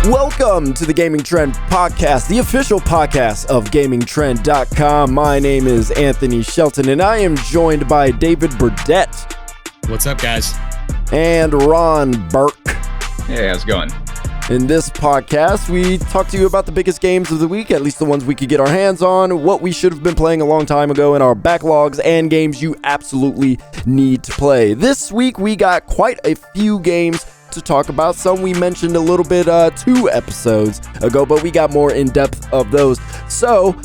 Welcome to the Gaming Trend Podcast, the official podcast of GamingTrend.com. My name is Anthony Shelton, and I am joined by David Burdette. What's up, guys? And Ron Burke. Hey, how's it going? In this podcast, we talk to you about the biggest games of the week, at least the ones we could get our hands on, what we should have been playing a long time ago in our backlogs, and games you absolutely need to play. This week, we got quite a few games to talk about. Some we mentioned a little bit 2 episodes ago, but we got more in depth of those. So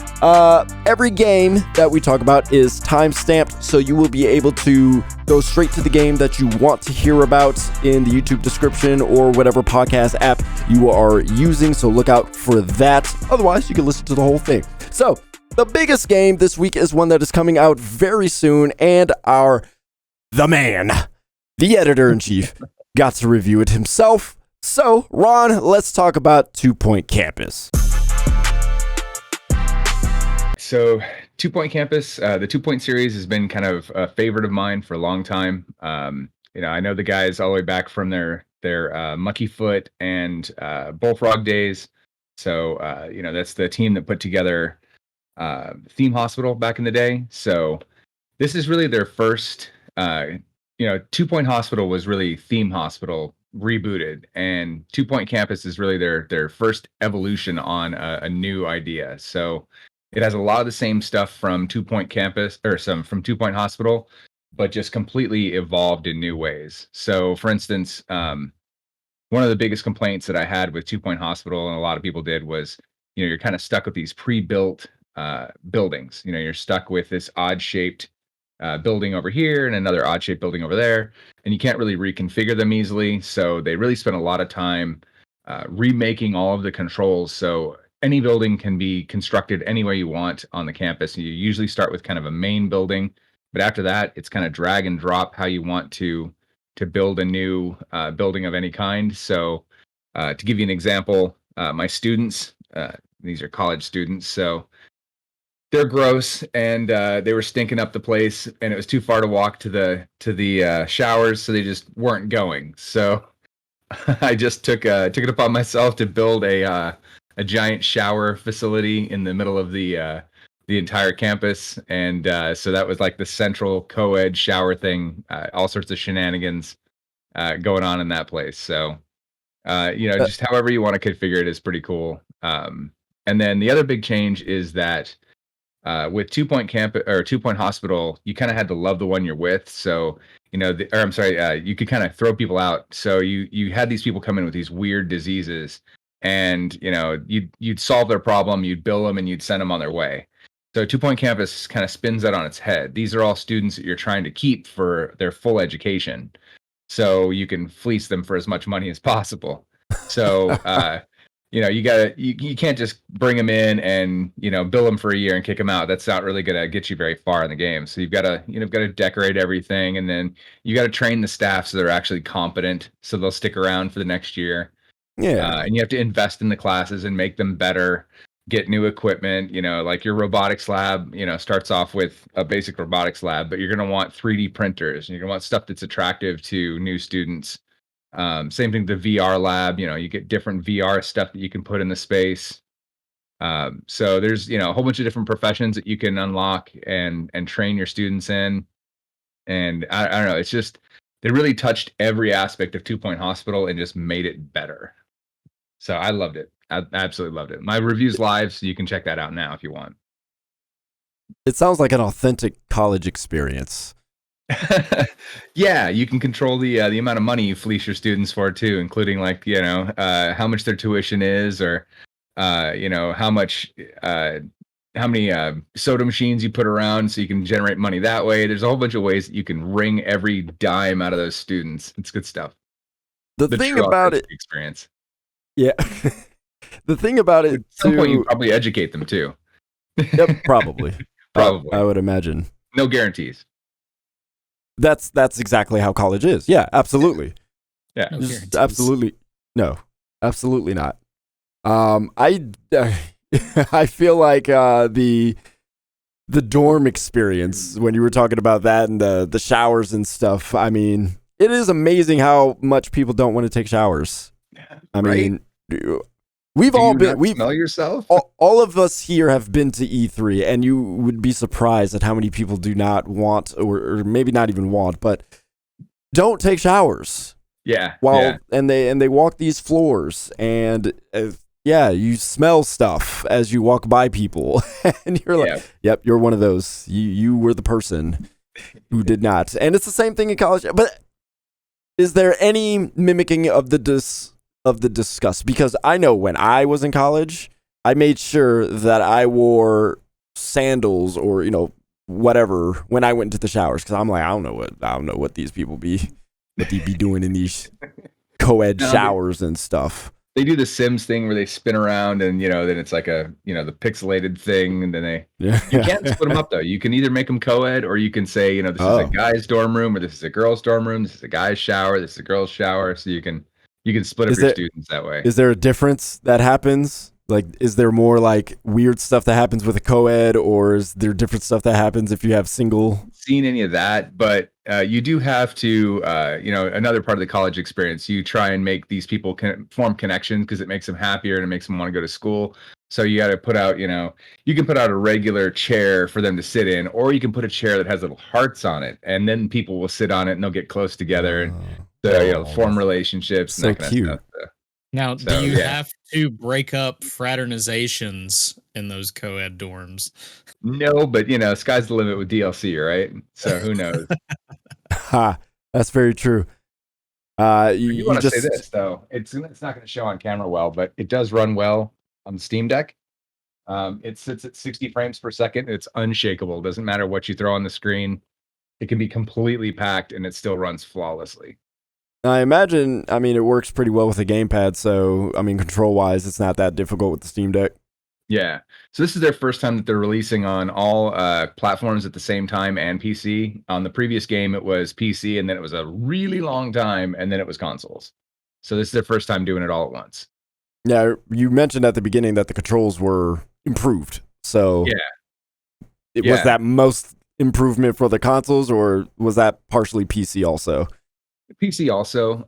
every game that we talk about is time stamped, so you will be able to go straight to the game that you want to hear about in the YouTube description or whatever podcast app you are using, so look out for that. Otherwise, you can listen to the whole thing. So the biggest game this week is one that is coming out very soon, and the editor-in-chief got to review it himself. So, Ron, let's talk about 2 Point Campus. So, 2 Point Campus, the 2 Point series has been kind of a favorite of mine for a long time. I know the guys all the way back from their Mucky Foot and Bullfrog days. So, that's the team that put together Theme Hospital back in the day. So, this is really their first. 2 Point Hospital was really Theme Hospital rebooted, and 2 Point Campus is really their first evolution on a new idea. So it has a lot of the same stuff from 2 Point Campus from 2 Point Hospital, but just completely evolved in new ways. So, for instance, one of the biggest complaints that I had with 2 Point Hospital, and a lot of people did, was you're kind of stuck with these pre-built buildings. You're stuck with this odd-shaped building over here and another odd-shaped building over there, and you can't really reconfigure them easily. So they really spent a lot of time remaking all of the controls, so any building can be constructed any way you want on the campus. You usually start with kind of a main building, but after that, it's kind of drag and drop how you want to build a new building of any kind. So to give you an example, my students, these are college students, so they're gross, and they were stinking up the place, and it was too far to walk to the showers, so they just weren't going. So I just took it upon myself to build a giant shower facility in the middle of the entire campus, and so that was like the central co-ed shower thing. All sorts of shenanigans going on in that place. So just however you want to configure it is pretty cool. And then the other big change is that with 2 Point Campus or 2 Point Hospital, you kind of had to love the one you're with. So, you could kind of throw people out. So you had these people come in with these weird diseases, and you'd solve their problem, you'd bill them, and you'd send them on their way. So 2 Point Campus kind of spins that on its head. These are all students that you're trying to keep for their full education, so you can fleece them for as much money as possible. So you can't just bring them in and bill them for a year and kick them out. That's not really gonna get you very far in the game. So you've got to decorate everything, and then you got to train the staff so they're actually competent, so they'll stick around for the next year. Yeah, and you have to invest in the classes and make them better. Get new equipment. Like your robotics lab. Starts off with a basic robotics lab, but you're gonna want 3D printers, and you're gonna want stuff that's attractive to new students. Same thing, the VR lab, you get different VR stuff that you can put in the space. So there's, a whole bunch of different professions that you can unlock and train your students in. And I don't know, it's just, they really touched every aspect of 2 Point Hospital and just made it better. So I loved it. I absolutely loved it. My review's live, so you can check that out now if you want. it sounds like an authentic college experience. Yeah, you can control the amount of money you fleece your students for too, including how much their tuition is, or how many soda machines you put around, so you can generate money that way. There's a whole bunch of ways that you can wring every dime out of those students. It's good stuff. The thing about it, experience. Yeah, the thing about it, at some point you probably educate them too. Yep, probably. Probably. I would imagine. No guarantees. That's exactly how college is. Yeah, absolutely. Yeah, absolutely. No, absolutely not. I feel like the dorm experience, when you were talking about that and the showers and stuff. I mean, it is amazing how much people don't want to take showers. I mean, We've Do all you been. not We've smell yourself? all of us here have been to E3, and you would be surprised at how many people do not want, or maybe not even want, but don't take showers. Yeah. And they walk these floors, and yeah, you smell stuff as you walk by people, and you're like, "Yep, you're one of those. You were the person who did not." And it's the same thing in college. But is there any mimicking of the disgust? Because I know when I was in college, I made sure that I wore sandals or whatever when I went into the showers, because I'm like, I don't know what these people be doing in these co-ed showers and stuff. They do the Sims thing where they spin around and then it's like the pixelated thing, and then you can't split them up though. You can either make them co-ed, or you can say this is a guy's dorm room, or this is a girl's dorm room, this is a guy's shower, this is a girl's shower, so you can split up your students that way. Is there a difference that happens? Like, is there more like weird stuff that happens with a co-ed, or is there different stuff that happens if you have single? Seen any of that, but you do have to, another part of the college experience, you try and make these people form connections, because it makes them happier and it makes them want to go to school. So you got to put out, you can put out a regular chair for them to sit in, or you can put a chair that has little hearts on it, and then people will sit on it and they'll get close together and form relationships. So and that cute. Kind of stuff. Now, do you have to break up fraternizations in those co-ed dorms? No, but sky's the limit with DLC, right? So who knows? That's very true. You want to say this though? It's not going to show on camera well, but it does run well on the Steam Deck. It sits at 60 frames per second. It's unshakable. It doesn't matter what you throw on the screen. It can be completely packed and it still runs flawlessly. I imagine, it works pretty well with a gamepad, so, control-wise, it's not that difficult with the Steam Deck. Yeah. So this is their first time that they're releasing on all platforms at the same time and PC. On the previous game, it was PC, and then it was a really long time, and then it was consoles. So this is their first time doing it all at once. Yeah, you mentioned at the beginning that the controls were improved. So was that most improvement for the consoles, or was that partially PC also? PC also.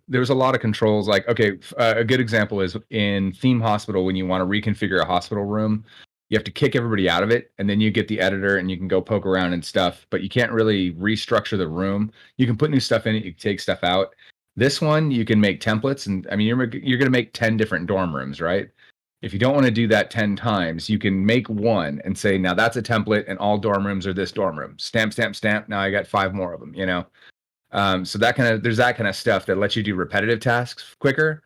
There was a lot of controls. Like, a good example is in Theme Hospital. When you want to reconfigure a hospital room, you have to kick everybody out of it, and then you get the editor and you can go poke around and stuff, but you can't really restructure the room. You can put new stuff in it, you can take stuff out. This one, you can make templates, and you're going to make 10 different dorm rooms, right? If you don't want to do that 10 times, you can make one and say, now that's a template, and all dorm rooms are this dorm room. Stamp, stamp, stamp. Now I got 5 more of them, So there's that kind of stuff that lets you do repetitive tasks quicker.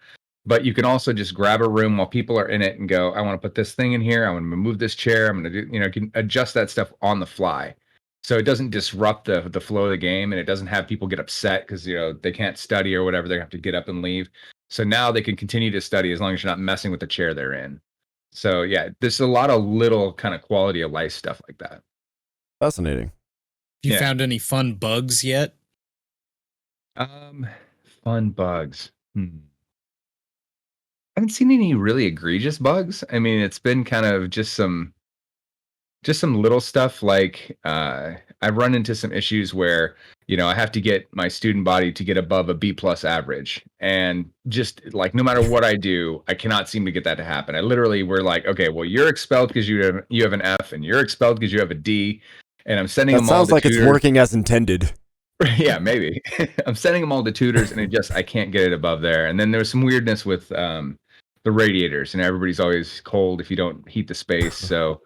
But you can also just grab a room while people are in it and go, I want to put this thing in here. I want to move this chair. I'm going to do, you can adjust that stuff on the fly. So it doesn't disrupt the flow of the game, and it doesn't have people get upset because, they can't study or whatever. They have to get up and leave. So now they can continue to study as long as you're not messing with the chair they're in. So yeah, there's a lot of little kind of quality of life stuff like that. Fascinating. You found any fun bugs yet? Fun bugs. I haven't seen any really egregious bugs. It's been kind of just some little stuff. Like I've run into some issues where I have to get my student body to get above a B+ average, and just like no matter what I do, I cannot seem to get that to happen. We're like, okay, well, you're expelled because you have an F, and you're expelled because you have a D, and I'm sending them all. Sounds like it's working as intended. Yeah, maybe. I'm sending them all to tutors, and I can't get it above there. And then there's some weirdness with the radiators, and everybody's always cold if you don't heat the space. So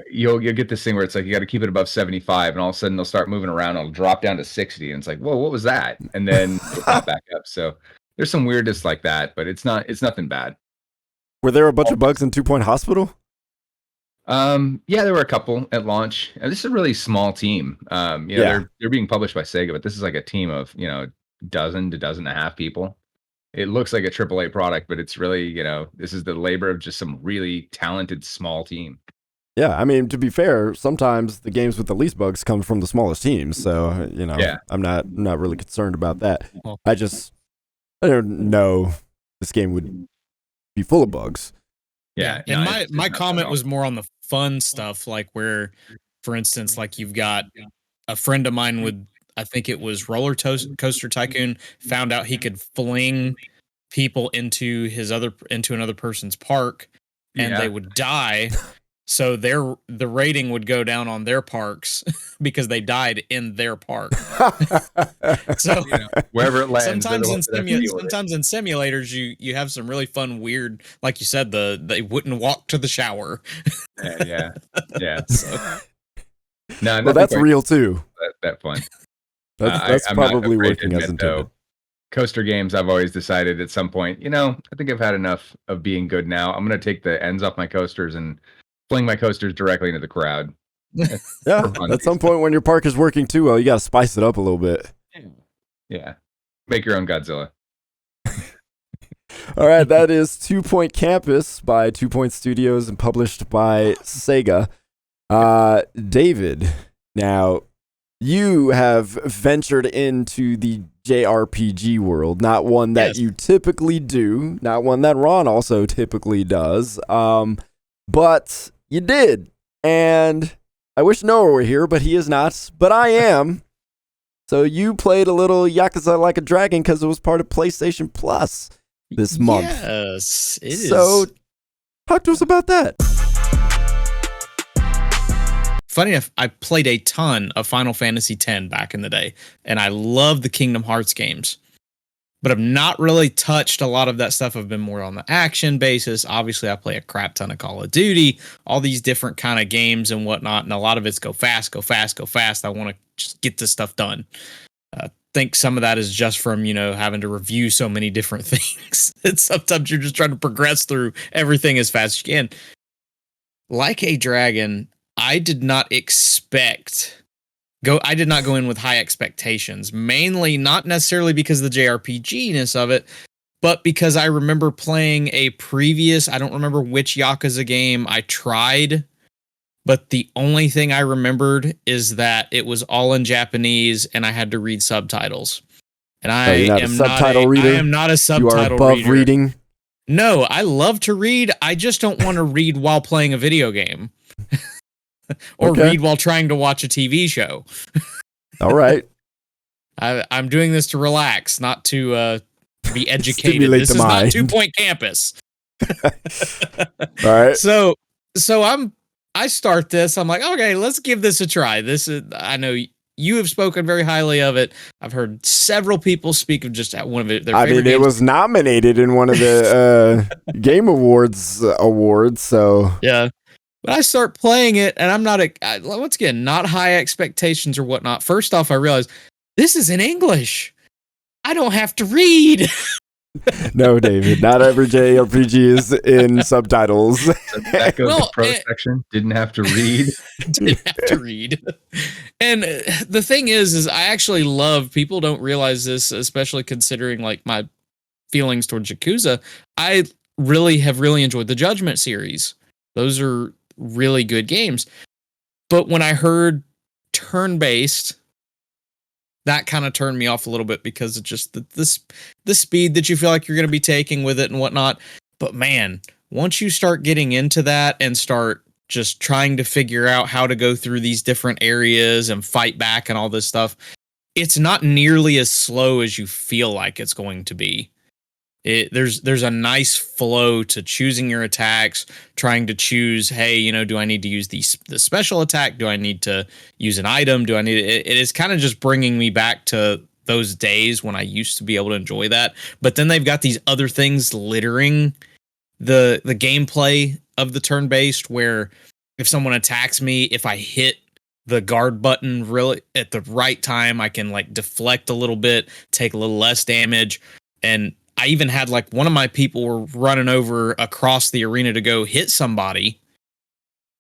you'll get this thing where it's like you got to keep it above 75, and all of a sudden they'll start moving around. It'll drop down to 60, and it's like, whoa, what was that? And then it'll pop back up. So there's some weirdness like that, but it's nothing bad. Were there a bunch of bugs in 2 Point Hospital? Yeah, there were a couple at launch. And this is a really small team. They're being published by Sega, but this is like a team of dozen to dozen and a half people. It looks like a AAA product, but it's really this is the labor of just some really talented small team. Yeah, to be fair, sometimes the games with the least bugs come from the smallest teams. So I'm not really concerned about that. I don't know this game would be full of bugs. Yeah, and my comment was more on the fun stuff, like where, for instance, like you've got a friend of mine with, I think it was Roller Coaster Tycoon, found out he could fling people into another person's park, and they would die. So the rating would go down on their parks because they died in their park. So wherever it lands. Sometimes in simulators, you have some really fun, weird, like you said, they wouldn't walk to the shower. Yeah. So, no, well, that's real too. That fun. That's probably working as intended. Coaster games, I've always decided at some point, I think I've had enough of being good now. I'm going to take the ends off my coasters and fling my coasters directly into the crowd. Yeah, at some point when your park is working too well, you got to spice it up a little bit. Yeah. Make your own Godzilla. All right, that is 2 Point Campus by 2 Point Studios and published by Sega. David, now you have ventured into the JRPG world, not one that you typically do, not one that Ron also typically does, but you did, and I wish Noah were here, but he is not, but I am. So you played a little Yakuza Like a Dragon because it was part of PlayStation Plus this month. Yes, it is. So talk to us about that. Funny enough, I played a ton of Final Fantasy X back in the day, and I love the Kingdom Hearts games. But I've not really touched a lot of that stuff. I've been more on the action basis. Obviously, I play a crap ton of Call of Duty, all these different kind of games and whatnot, and a lot of it's go fast, go fast, go fast. I want to just get this stuff done. I think some of that is just from, having to review so many different things. And sometimes you're just trying to progress through everything as fast as you can. Like a Dragon, I did not go in with high expectations, mainly not necessarily because of the JRPG-ness of it, but because I remember playing a previous, I don't remember which Yakuza game I tried, but the only thing I remembered is that it was all in Japanese and I had to read subtitles. And I am not a subtitle reader. You are above reading? No, I love to read. I just don't want to read while playing a video game. Or read while trying to watch a TV show. All right. I'm doing this to relax, not to be educated. This is not 2 Point Campus. All right. So I start this. I'm like, okay, let's give this a try. I know you have spoken very highly of it. I've heard several people speak of just one of their favorite games. It was nominated in one of the Game Awards. So yeah. But I start playing it, and I'm not once again, not high expectations or whatnot. First off, I realized this is in English. I don't have to read. No, David, not every JRPG is in subtitles. So that goes to pro section. Didn't have to read. Didn't have to read. And the thing is I actually love, people don't realize this, especially considering like my feelings towards Yakuza. I have really enjoyed the Judgment series. Those are really good games. But when I heard turn-based, that kind of turned me off a little bit because of just the speed that you feel like you're going to be taking with it and whatnot. But man, once you start getting into that and start just trying to figure out how to go through these different areas and fight back and all this stuff, it's not nearly as slow as you feel like it's going to be. There's a nice flow to choosing your attacks, trying to choose, hey, do I need to use the special attack? Do I need to use an item? It is kind of just bringing me back to those days when I used to be able to enjoy that. But then they've got these other things littering the gameplay of the turn-based, where if someone attacks me, if I hit the guard button really at the right time, I can like deflect a little bit, take a little less damage. And I even had like one of my people were running over across the arena to go hit somebody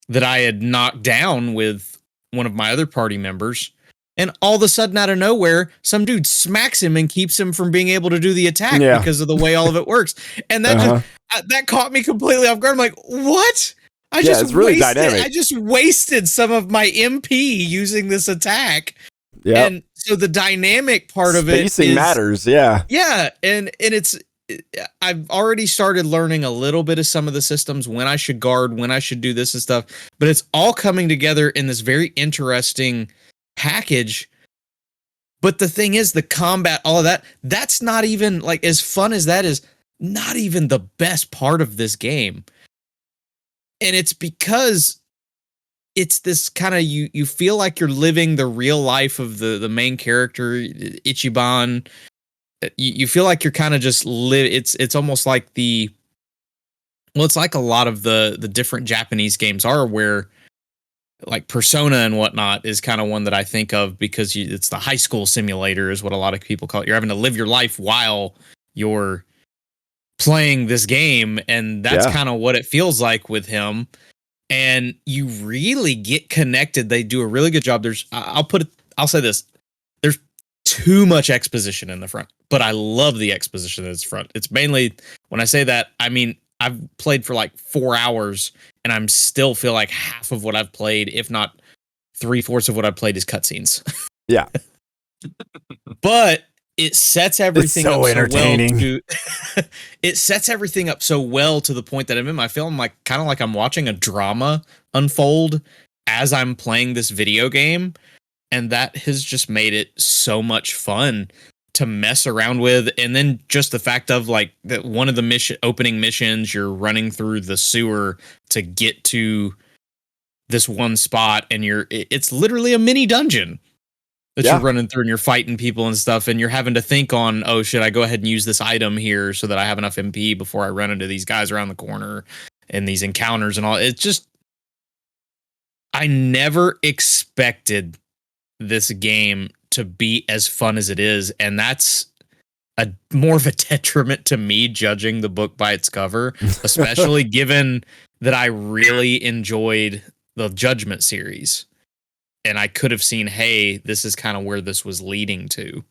that I had knocked down with one of my other party members. And all of a sudden, out of nowhere, some dude smacks him and keeps him from being able to do the attack because of the way all of it works. And that that caught me completely off guard. I'm like, what? It's really dynamic. I just wasted some of my MP using this attack. Yeah. And so the dynamic part of it spacing matters. Yeah. Yeah. And I've already started learning a little bit of some of the systems, when I should guard, when I should do this and stuff, but it's all coming together in this very interesting package. But the thing is, the combat, all of that, that's not even like as fun as that is. not even the best part of this game. And it's because it's this kind of, you feel like you're living the real life of the main character, Ichiban. You feel like you're kind of just it's almost like it's like a lot of the different Japanese games are, where like Persona and whatnot is kind of one that I think of, because it's the high school simulator is what a lot of people call it. You're having to live your life while you're playing this game, and that's kind of what it feels like with him. And you really get connected. They do a really good job. I'll say this. There's too much exposition in the front, but I love the exposition in its front. It's mainly, when I say that, I mean, I've played for like 4 hours and I'm still feel like half of what I've played, if not 3/4 of what I've played, is cutscenes. Yeah. But it sets everything so up entertaining. so well it sets everything up so well to the point that I feel like kind of like I'm watching a drama unfold as I'm playing this video game. And that has just made it so much fun to mess around with. And then just the fact of like that one of the opening missions, you're running through the sewer to get to this one spot, and it's literally a mini dungeon that you're running through, and you're fighting people and stuff, and you're having to think on, oh, should I go ahead and use this item here so that I have enough MP before I run into these guys around the corner and these encounters and all. It's just, I never expected this game to be as fun as it is, and that's more of a detriment to me judging the book by its cover, especially given that I really enjoyed the Judgment series, and I could have seen, hey, this is kind of where this was leading to.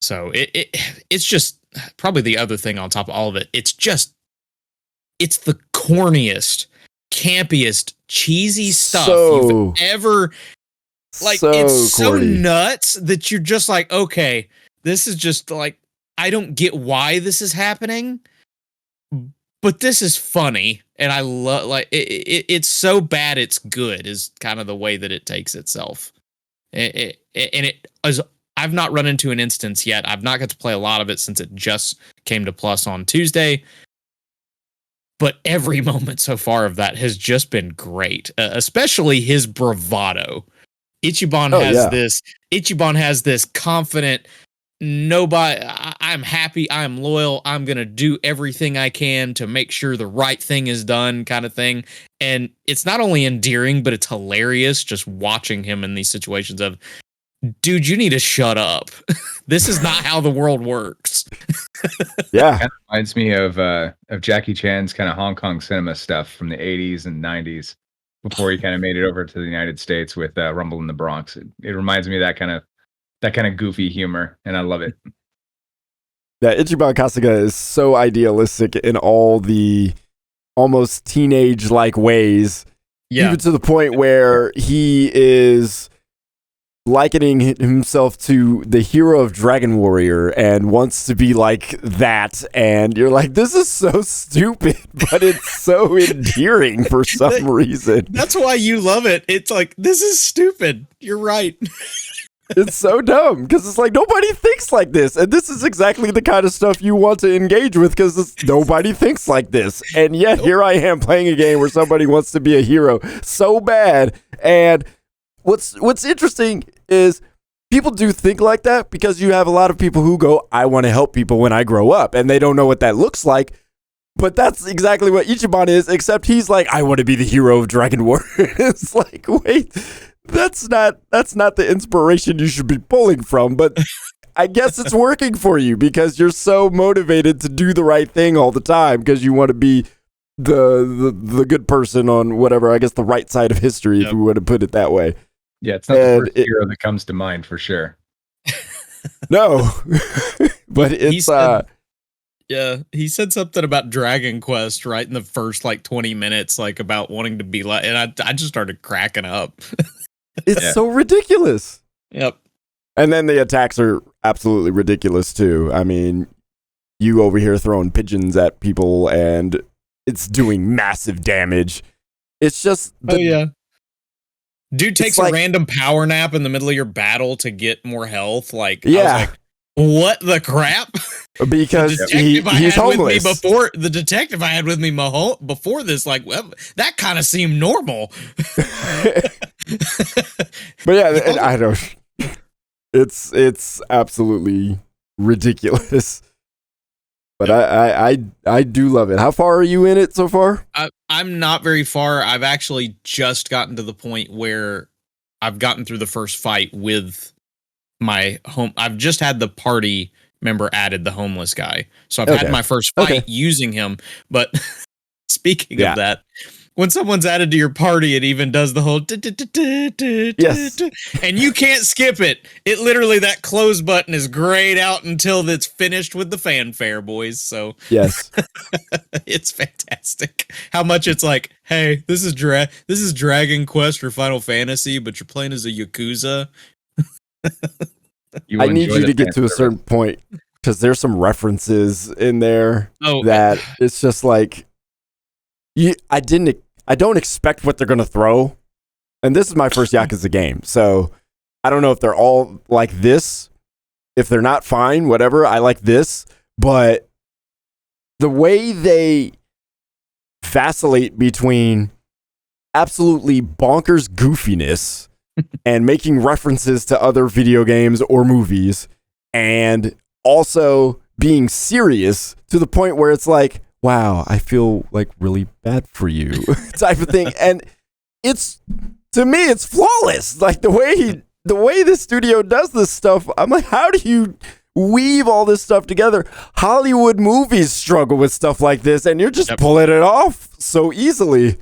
So it's just probably the other thing on top of all of it. It's the corniest, campiest, cheesy stuff you've ever. Like, it's so corny. nuts that you're just like, okay, this is just like, I don't get why this is happening, but this is funny. And I love, like, it's so bad it's good is kind of the way that it takes itself. I've not run into an instance yet. I've not got to play a lot of it since it just came to Plus on Tuesday. But every moment so far of that has just been great, especially his bravado. Ichiban has this confident, I'm happy, I'm loyal, I'm going to do everything I can to make sure the right thing is done kind of thing. And it's not only endearing, but it's hilarious just watching him in these situations of, dude, you need to shut up. This is not how the world works. Yeah. It reminds me of Jackie Chan's kind of Hong Kong cinema stuff from the 80s and 90s before he kind of made it over to the United States with Rumble in the Bronx. It reminds me of that kind of goofy humor, and I love it. Yeah, Ichiban Kasuga is so idealistic in all the almost teenage-like ways. Yeah. Even to the point where he is likening himself to the hero of Dragon Warrior and wants to be like that. And you're like, this is so stupid, but it's so endearing for some reason. That's why you love it. It's like, this is stupid. You're right. It's so dumb because it's like nobody thinks like this, and this is exactly the kind of stuff you want to engage with because nobody thinks like this. And yet here I am playing a game where somebody wants to be a hero so bad. And what's interesting is people do think like that because you have a lot of people who go, I want to help people when I grow up, and they don't know what that looks like. But that's exactly what Ichiban is, except he's like, I want to be the hero of Dragon Warrior. It's like, wait. That's not the inspiration you should be pulling from, but I guess it's working for you because you're so motivated to do the right thing all the time because you want to be the good person on whatever, I guess the right side of history, if we want to put it that way. Yeah, it's not the first hero that comes to mind for sure. No, but it's he said something about Dragon Quest right in the first like 20 minutes, like about wanting to be like, and I just started cracking up. It's so ridiculous. Yep. And then the attacks are absolutely ridiculous too. I mean, you over here throwing pigeons at people and it's doing massive damage. It's just dude takes a random power nap in the middle of your battle to get more health. Like, yeah. I was like, what the crap? because The detective I he's had with me homeless. before the detective I had with me before this, like, well, that kind of seemed normal. But yeah, and I don't. It's absolutely ridiculous. But I do love it. How far are you in it so far? I'm not very far. I've actually just gotten to the point where I've gotten through the first fight with my home. I've just had the party member added, the homeless guy. So I've had my first fight using him. But speaking of that, when someone's added to your party, it even does the whole yes, and you can't skip it. It literally, that close button is grayed out until it's finished with the fanfare, boys. So yes, it's fantastic how much it's like, hey, this is Dragon Quest or Final Fantasy, but you're playing as a Yakuza. I need you to get to a certain point because there's some references in there that it's just like I don't expect what they're gonna throw, and this is my first Yakuza game, so I don't know if they're all like this. If they're not, fine, whatever. I like this, but the way they vacillate between absolutely bonkers goofiness and making references to other video games or movies, and also being serious to the point where it's like, wow, I feel like really bad for you type of thing. And it's, to me, it's flawless. Like the way the studio does this stuff, I'm like, how do you weave all this stuff together? Hollywood movies struggle with stuff like this, and you're just pulling it off so easily.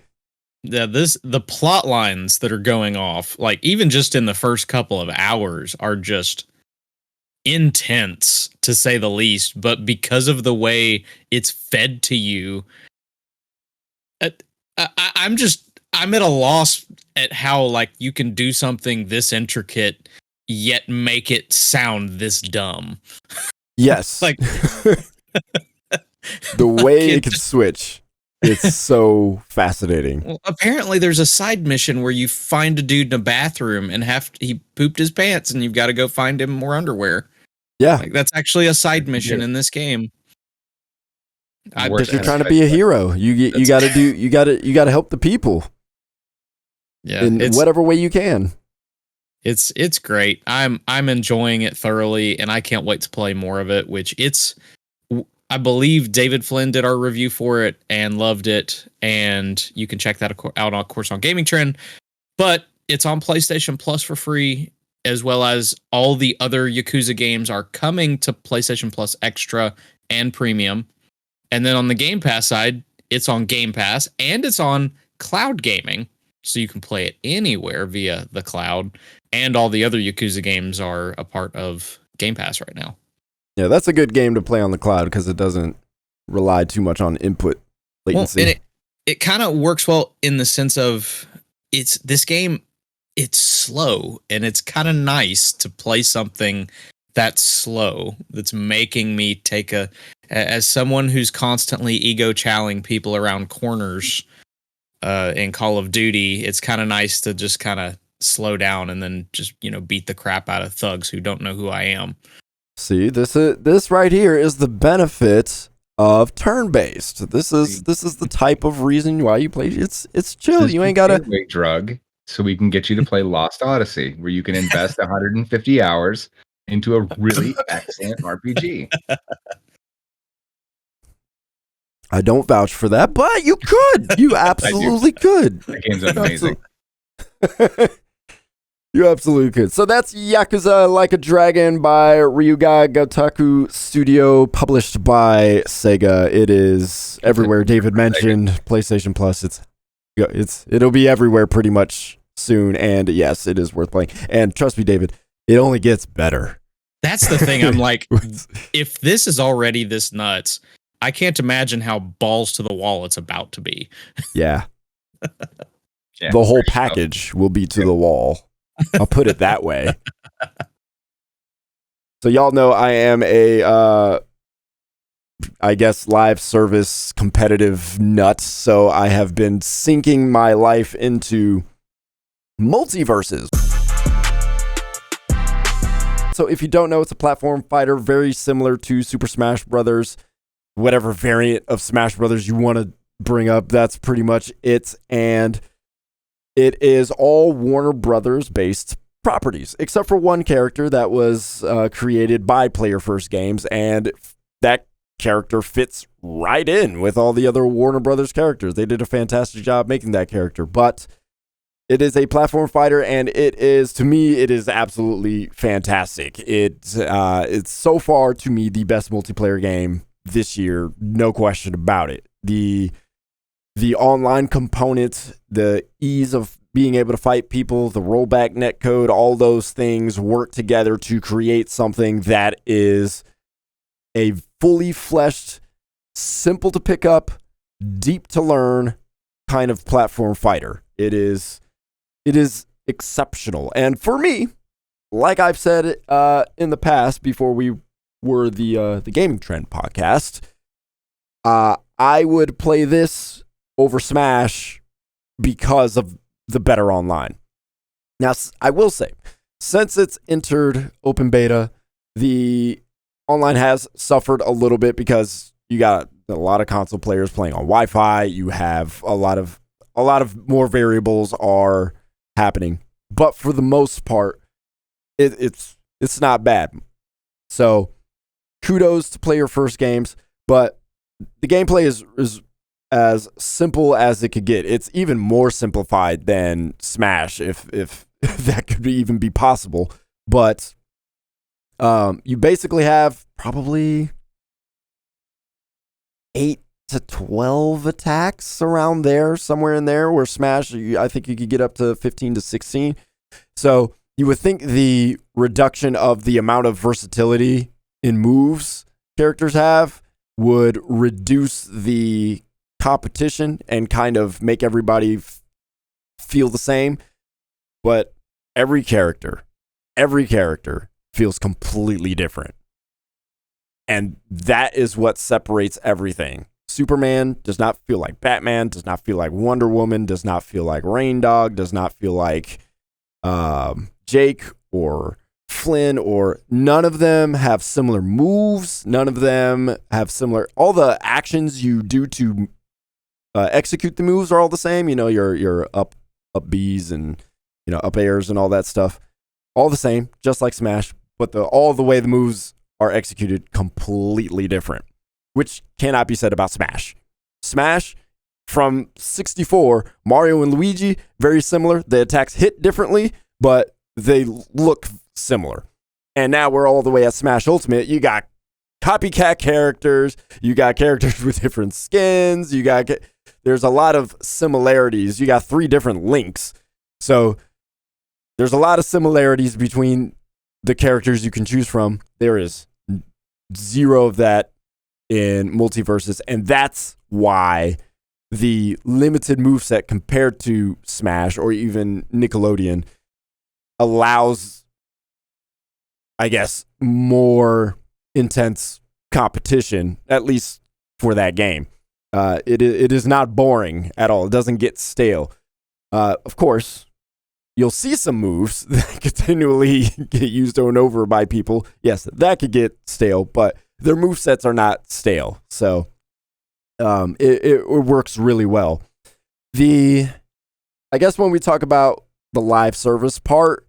Yeah, the plot lines that are going off, like even just in the first couple of hours, are just intense to say the least. But because of the way it's fed to you, I'm at a loss at how like you can do something this intricate yet make it sound this dumb. Yes, like the way it can switch. It's so fascinating. Well, apparently there's a side mission where you find a dude in a bathroom and he pooped his pants and you've got to go find him more underwear. Yeah. Like, that's actually a side mission in this game. Because you're trying to be a hero. You got to help the people. Yeah. In whatever way you can. It's great. I'm enjoying it thoroughly, and I can't wait to play more of it, I believe David Flynn did our review for it and loved it, and you can check that out, of course, on Gaming Trend. But it's on PlayStation Plus for free, as well as all the other Yakuza games are coming to PlayStation Plus Extra and Premium. And then on the Game Pass side, it's on Game Pass, and it's on cloud gaming, so you can play it anywhere via the cloud. And all the other Yakuza games are a part of Game Pass right now. Yeah, that's a good game to play on the cloud because it doesn't rely too much on input latency. Well, and it kind of works well in the sense of this game, it's slow, and it's kind of nice to play something that's slow, that's making me take as someone who's constantly ego-chowing people around corners in Call of Duty, it's kind of nice to just kind of slow down and then just, beat the crap out of thugs who don't know who I am. See, this right here is the benefit of turn-based. This is the type of reason why you play. It's chill. You ain't gotta drug, so we can get you to play Lost Odyssey, where you can invest 150 hours into a really excellent RPG. I don't vouch for that, but you could. You absolutely could. That game's amazing. You absolutely could. So that's Yakuza Like a Dragon by Ryuga Gotoku Studio, published by Sega. It is everywhere. David mentioned PlayStation Plus. It'll be everywhere pretty much soon. And yes, it is worth playing. And trust me, David, it only gets better. That's the thing. I'm like, if this is already this nuts, I can't imagine how balls to the wall it's about to be. Yeah. The whole package will be to the wall. I'll put it that way. So y'all know I am a, I guess, live service competitive nut. So I have been sinking my life into MultiVersus. So if you don't know, it's a platform fighter very similar to Super Smash Brothers. Whatever variant of Smash Brothers you want to bring up, that's pretty much it. And it is all Warner Brothers based properties, except for one character that was created by Player First Games, and that character fits right in with all the other Warner Brothers characters. They did a fantastic job making that character, but it is a platform fighter, and it is, to me, it is absolutely fantastic. It's so far, to me, the best multiplayer game this year, no question about it. The online component, the ease of being able to fight people, the rollback netcode, all those things work together to create something that is a fully fleshed, simple to pick up, deep to learn kind of platform fighter. It is exceptional. And for me, like I've said in the past before we were the Gaming Trend podcast, I would play this over Smash because of the better online. Now, I will say, since it's entered open beta, the online has suffered a little bit because you got a lot of console players playing on Wi-Fi. You have a lot of more variables are happening, but for the most part, it's not bad. So, kudos to Player First Games, but the gameplay is as simple as it could get. It's even more simplified than Smash, if that could even be possible. But you basically have probably 8 to 12 attacks around there, somewhere in there, where Smash, I think you could get up to 15 to 16. So you would think the reduction of the amount of versatility in moves characters have would reduce the competition and kind of make everybody feel the same. But every character feels completely different. And that is what separates everything. Superman does not feel like Batman, does not feel like Wonder Woman, does not feel like Rain Dog, does not feel like Jake or Flynn, or none of them have similar moves. None of them have similar. All the actions you do to execute the moves are all the same. You know, your up Bs and up airs and all that stuff, all the same, just like Smash. But all the way the moves are executed completely different, which cannot be said about Smash. Smash from 64, Mario and Luigi, very similar. The attacks hit differently, but they look similar. And now we're all the way at Smash Ultimate. You got copycat characters. You got characters with different skins. There's a lot of similarities. You got 3 different Links. So there's a lot of similarities between the characters you can choose from. There is 0 of that in MultiVersus, and that's why the limited moveset compared to Smash or even Nickelodeon allows, I guess, more intense competition, at least for that game. It is not boring at all. It doesn't get stale. Of course, you'll see some moves that continually get used over and over by people. Yes, that could get stale, but their movesets are not stale. So it works really well. I guess when we talk about the live service part,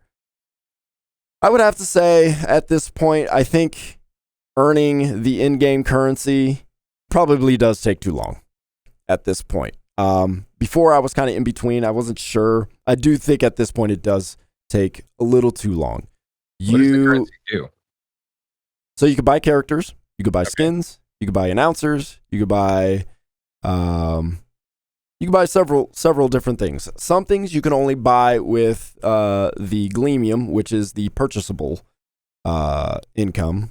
I would have to say at this point, I think earning the in-game currency probably does take too long at this point. Before I was kind of in between. I wasn't sure. I do think at this point it does take a little too long. What does the currency do? So you could buy characters, you could buy skins, you could buy announcers, you could buy several different things. Some things you can only buy with the Gleamium, which is the purchasable income.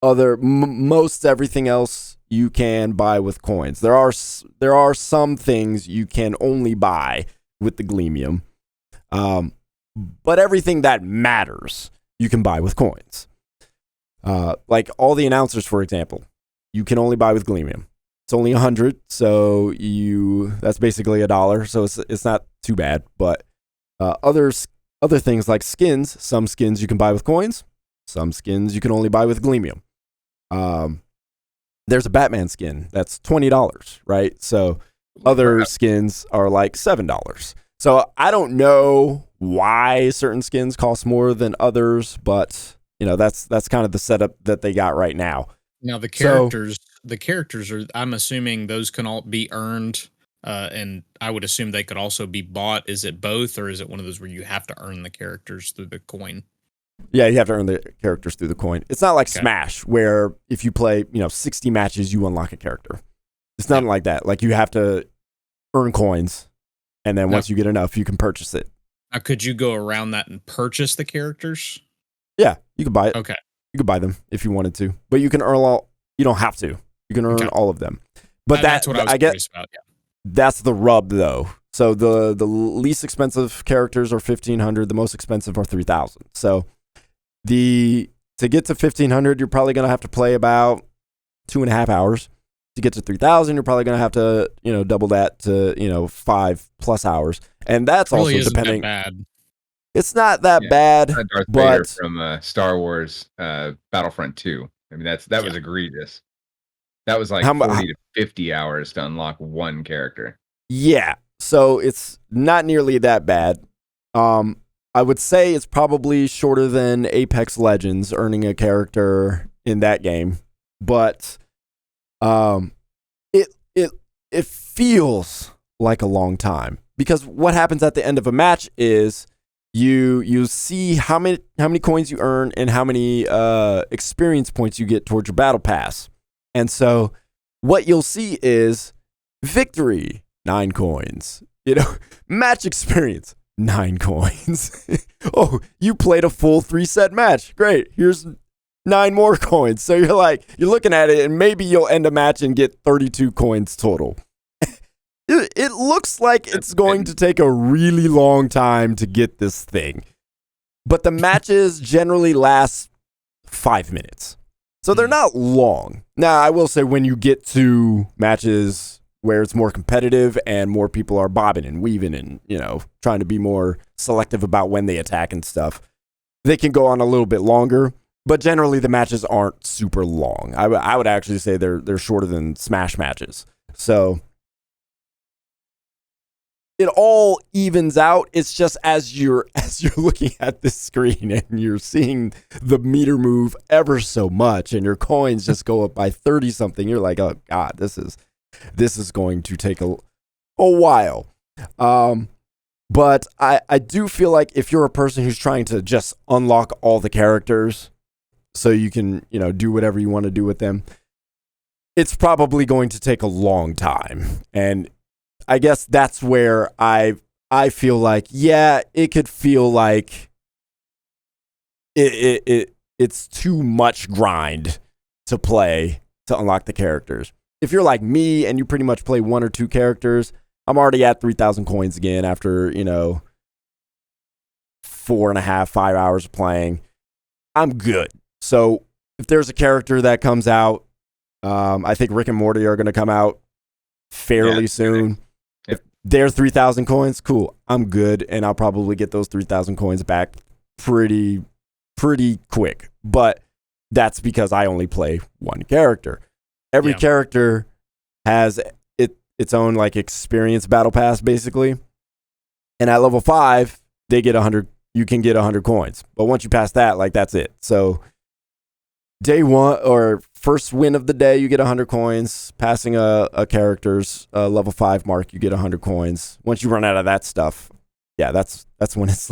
Most everything else you can buy with coins. There are some things you can only buy with the Gleamium, but everything that matters you can buy with coins. Like all the announcers, for example, you can only buy with Gleamium. It's only 100, so that's basically $1, so it's not too bad. But other other things like skins. Some skins you can buy with coins. Some skins you can only buy with Gleamium. There's a Batman skin that's $20, right? So other skins are like $7. So I don't know why certain skins cost more than others, but that's kind of the setup that they got right now. Now the characters are, I'm assuming those can all be earned, and I would assume they could also be bought. Is it both, or is it one of those where you have to earn the characters through the coin? Yeah, you have to earn the characters through the coin. It's not like Smash, where if you play, 60 matches, you unlock a character. It's nothing like that. Like, you have to earn coins, and then once you get enough, you can purchase it. Now, could you go around that and purchase the characters? Yeah, you can buy it. Okay. You can buy them if you wanted to, but you can earn all. You don't have to. You can earn all of them. But that's what I was curious about. Yeah. That's the rub, though. So the least expensive characters are 1,500. The most expensive are 3,000. So to get to 1,500, you're probably gonna have to play about 2.5 hours. To get to 3,000, you're probably gonna have to double that to 5+ hours, and that's really also depending. That bad. It's not that bad, Darth Vader from Star Wars Battlefront 2. I mean, that was egregious. That was like 40 to 50 hours to unlock one character. Yeah, so it's not nearly that bad. I would say it's probably shorter than Apex Legends earning a character in that game, but it feels like a long time, because what happens at the end of a match is you see how many coins you earn and how many experience points you get towards your battle pass. And so what you'll see is victory, 9 coins. Match experience, 9 coins. Oh, you played a full 3-set match. Great. Here's 9 more coins. So you're looking at it, and maybe you'll end a match and get 32 coins total. It looks like it's going to take a really long time to get this thing. But the matches generally last 5 minutes. So they're not long. Now, I will say, when you get to matches where it's more competitive and more people are bobbing and weaving and, trying to be more selective about when they attack and stuff, they can go on a little bit longer. But generally, the matches aren't super long. I would actually say they're shorter than Smash matches. So it all evens out. It's just as you're looking at this screen and you're seeing the meter move ever so much, and your coins just go up by 30 something. You're like, oh God, this is going to take a while. But I do feel like if you're a person who's trying to just unlock all the characters so you can do whatever you want to do with them, it's probably going to take a long time. And I guess that's where I feel like, yeah, it could feel like it's too much grind to play to unlock the characters. If you're like me and you pretty much play 1 or 2 characters, I'm already at 3,000 coins again after 4.5, 5 hours of playing. I'm good. So if there's a character that comes out, I think Rick and Morty are going to come out fairly soon. If they're 3,000 coins, cool. I'm good, and I'll probably get those 3,000 coins back pretty quick. But that's because I only play 1 character. Every character has its own experience battle pass, basically. And at level 5, they get 100. You can get 100 coins. But once you pass that, that's it. So day 1 or first win of the day, you get 100 coins. Passing a character's level 5 mark, you get 100 coins. Once you run out of that stuff, that's when it's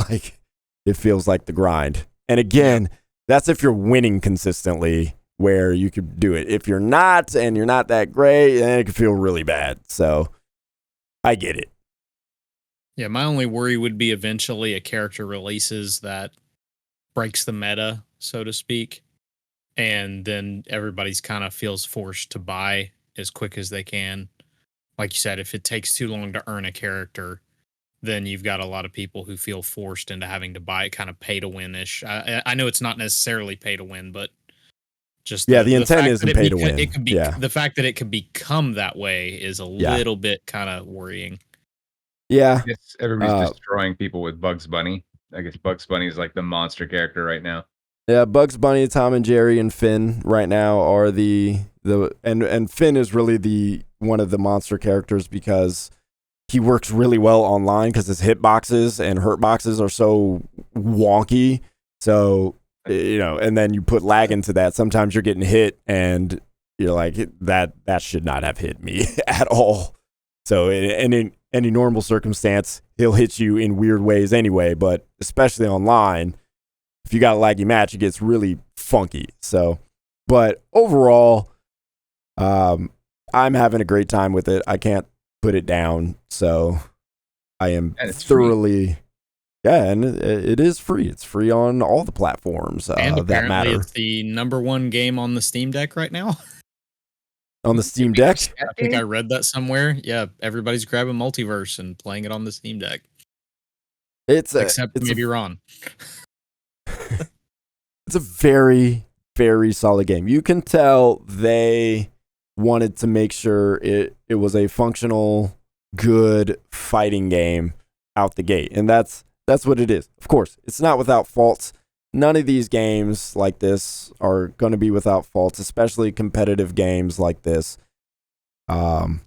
it feels like the grind. And again, that's if you're winning consistently, where you could do it. If you're not, and you're not that great, then it could feel really bad. So I get it. Yeah, my only worry would be eventually a character releases that breaks the meta, so to speak. And then everybody's kind of feels forced to buy as quick as they can. Like you said, if it takes too long to earn a character, then you've got a lot of people who feel forced into having to buy it, kind of pay to win-ish. I know it's not necessarily pay to win, but just the intent isn't pay to win. It could be the fact that it could become that way is a little bit kind of worrying. Yeah, everybody's destroying people with Bugs Bunny. I guess Bugs Bunny is like the monster character right now. Yeah, Bugs Bunny, Tom and Jerry, and Finn right now are and Finn is really the one of the monster characters because he works really well online because his hitboxes and hurtboxes are so wonky. So, and then you put lag into that. Sometimes you're getting hit and you're like, that should not have hit me at all. So in any normal circumstance, he'll hit you in weird ways anyway, but especially online, if you got a laggy match, it gets really funky. So, but overall, I'm having a great time with it. I can't put it down. So I am thoroughly free. Yeah, and it is free. It's free on all the platforms and that matter. It's the #1 game on the Steam Deck right now. On the Steam Deck? I think I read that somewhere. Yeah, everybody's grabbing MultiVersus and playing it on the Steam Deck. Except maybe Ron. It's a very, very solid game. You can tell they wanted to make sure it was a functional, good fighting game out the gate. And that's what it is. Of course, it's not without faults. None of these games like this are going to be without faults, especially competitive games like this. But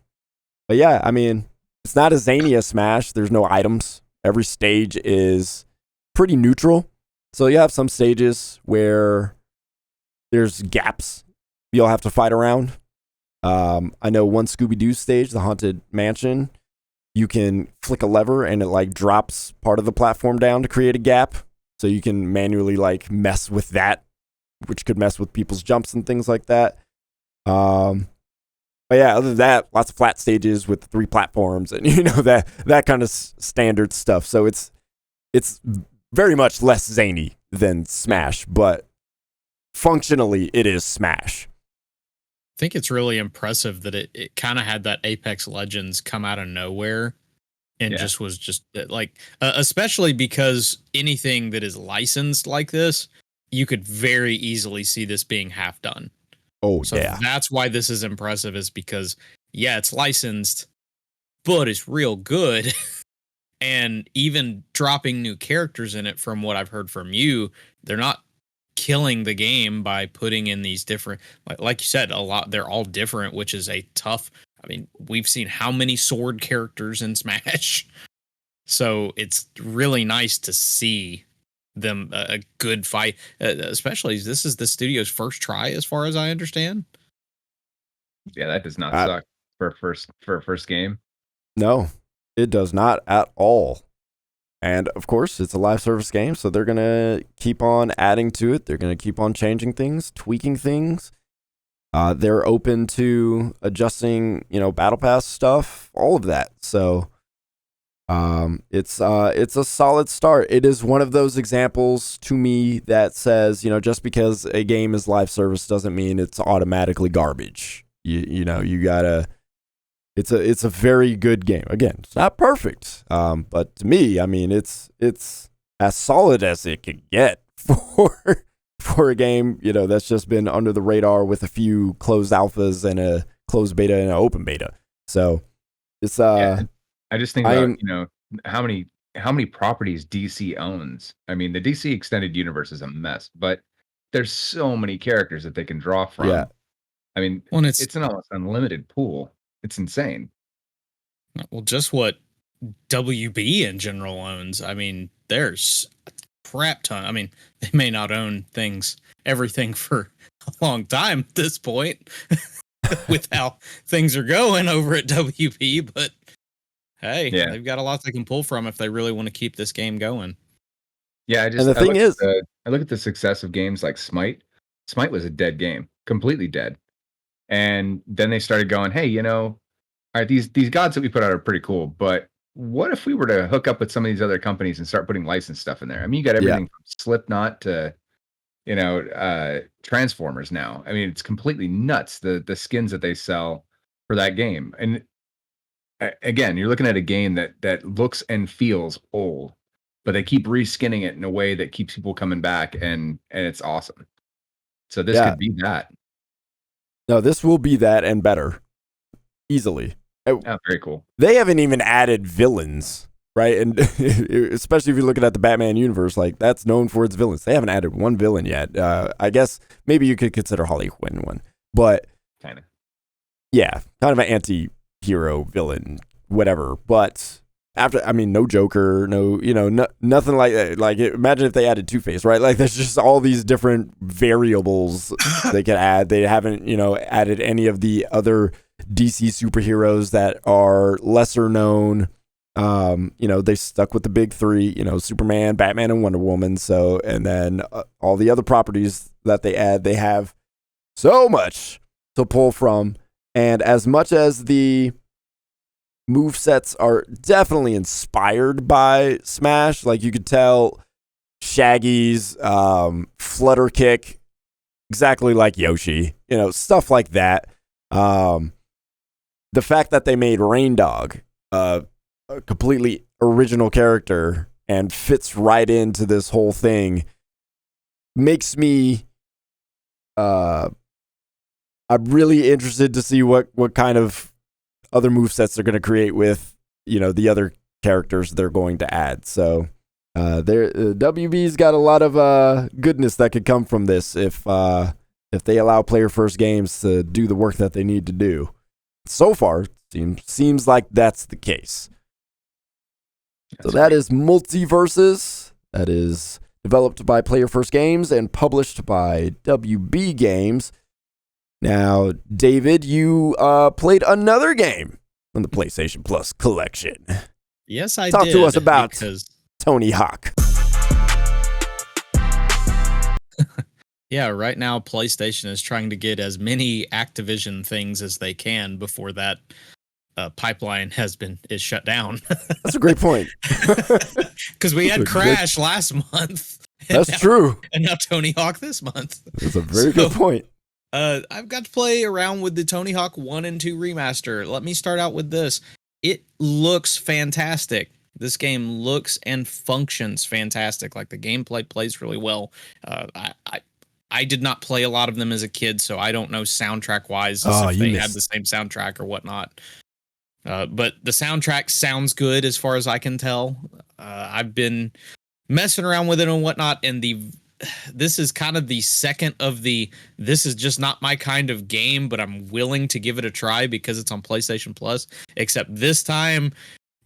yeah, I mean, it's not as zany as Smash. There's no items. Every stage is pretty neutral. So you have some stages where there's gaps you'll have to fight around. I know one Scooby-Doo stage, the Haunted Mansion, you can flick a lever and it like drops part of the platform down to create a gap. So you can manually like mess with that, which could mess with people's jumps and things like that. But yeah, other than that, lots of flat stages with 3 platforms and that kind of standard stuff. So it's very much less zany than Smash, but functionally it is Smash. I think it's really impressive that it kind of had that Apex Legends come out of nowhere and just was just like, especially because anything that is licensed like this, you could very easily see this being half done. Oh, so yeah. That's why this is impressive, is because, yeah, it's licensed, but it's real good. And even dropping new characters in it, from what I've heard from you, they're not killing the game by putting in these different, like you said, they're all different, which is a tough. I mean, we've seen how many sword characters in Smash. So it's really nice to see them a good fight, especially this is the studio's first try, as far as I understand. Yeah, that does not suck for a first game. No, it does not at all. And of course, it's a live service game, so they're going to keep on adding to it. They're going to keep on changing things, tweaking things. They're open to adjusting, battle pass stuff, all of that. So it's a solid start. It is one of those examples to me that says, just because a game is live service doesn't mean it's automatically garbage. You gotta. It's a very good game. Again, it's not perfect, but to me, I mean, it's as solid as it can get for a game, that's just been under the radar with a few closed alphas and a closed beta and an open beta. So it's I just think about how many properties DC owns. I mean, the DC extended universe is a mess, but there's so many characters that they can draw from. Yeah. I mean, it's an almost unlimited pool. It's insane. Well, just what WB in general owns. I mean, there's a crap ton. I mean, they may not own everything for a long time at this point with how things are going over at WB, but hey, they've got a lot they can pull from if they really want to keep this game going. Yeah, I look at the success of games like Smite. Smite was a dead game, completely dead. And then they started going, hey, all right, these gods that we put out are pretty cool, but what if we were to hook up with some of these other companies and start putting licensed stuff in there? I mean, you got everything from Slipknot to, Transformers now. I mean, it's completely nuts, the skins that they sell for that game. And again, you're looking at a game that looks and feels old, but they keep reskinning it in a way that keeps people coming back, and it's awesome. So this could be that. No, this will be that and better. Easily. Oh, very cool. They haven't even added villains right? And especially if you're looking at the Batman universe, like that's known for its villains. They haven't added one villain yet. I guess maybe you could consider Harley Quinn one, but kind of. Yeah, kind of an anti-hero villain, whatever. But after, I mean, no Joker, no, nothing like that. Like, imagine if they added Two-Face, right? Like, there's just all these different variables they could add. They haven't, added any of the other DC superheroes that are lesser known. They stuck with the big three, Superman, Batman, and Wonder Woman. So, and then all the other properties that they add, they have so much to pull from. And as much as the movesets are definitely inspired by Smash, like you could tell Shaggy's flutter kick, exactly like Yoshi, stuff like that. The fact that they made Rain Dog a completely original character and fits right into this whole thing makes me I'm really interested to see what kind of other movesets they're going to create with, the other characters they're going to add. So WB's got a lot of goodness that could come from this if they allow player first games to do the work that they need to do. So far, seems like that's the case. So that is MultiVersus. That is developed by Player First Games and published by WB Games. Now, David, you played another game on the PlayStation Plus collection. Yes, I did. Talk to us about Tony Hawk. Yeah, right now PlayStation is trying to get as many Activision things as they can before that pipeline is shut down. That's a great point. Because we had Crash last month. That's true. And now Tony Hawk this month. That's a very good point. I've got to play around with the Tony Hawk 1 and 2 remaster. Let me start out with this. It looks fantastic. This game looks and functions fantastic. Like the gameplay plays really well. I did not play a lot of them as a kid, so I don't know soundtrack wise if they had the same soundtrack or whatnot. But the soundtrack sounds good as far as I can tell. I've been messing around with it and whatnot, and this is kind of the second of this is just not my kind of game, but I'm willing to give it a try because it's on PlayStation Plus. Except this time,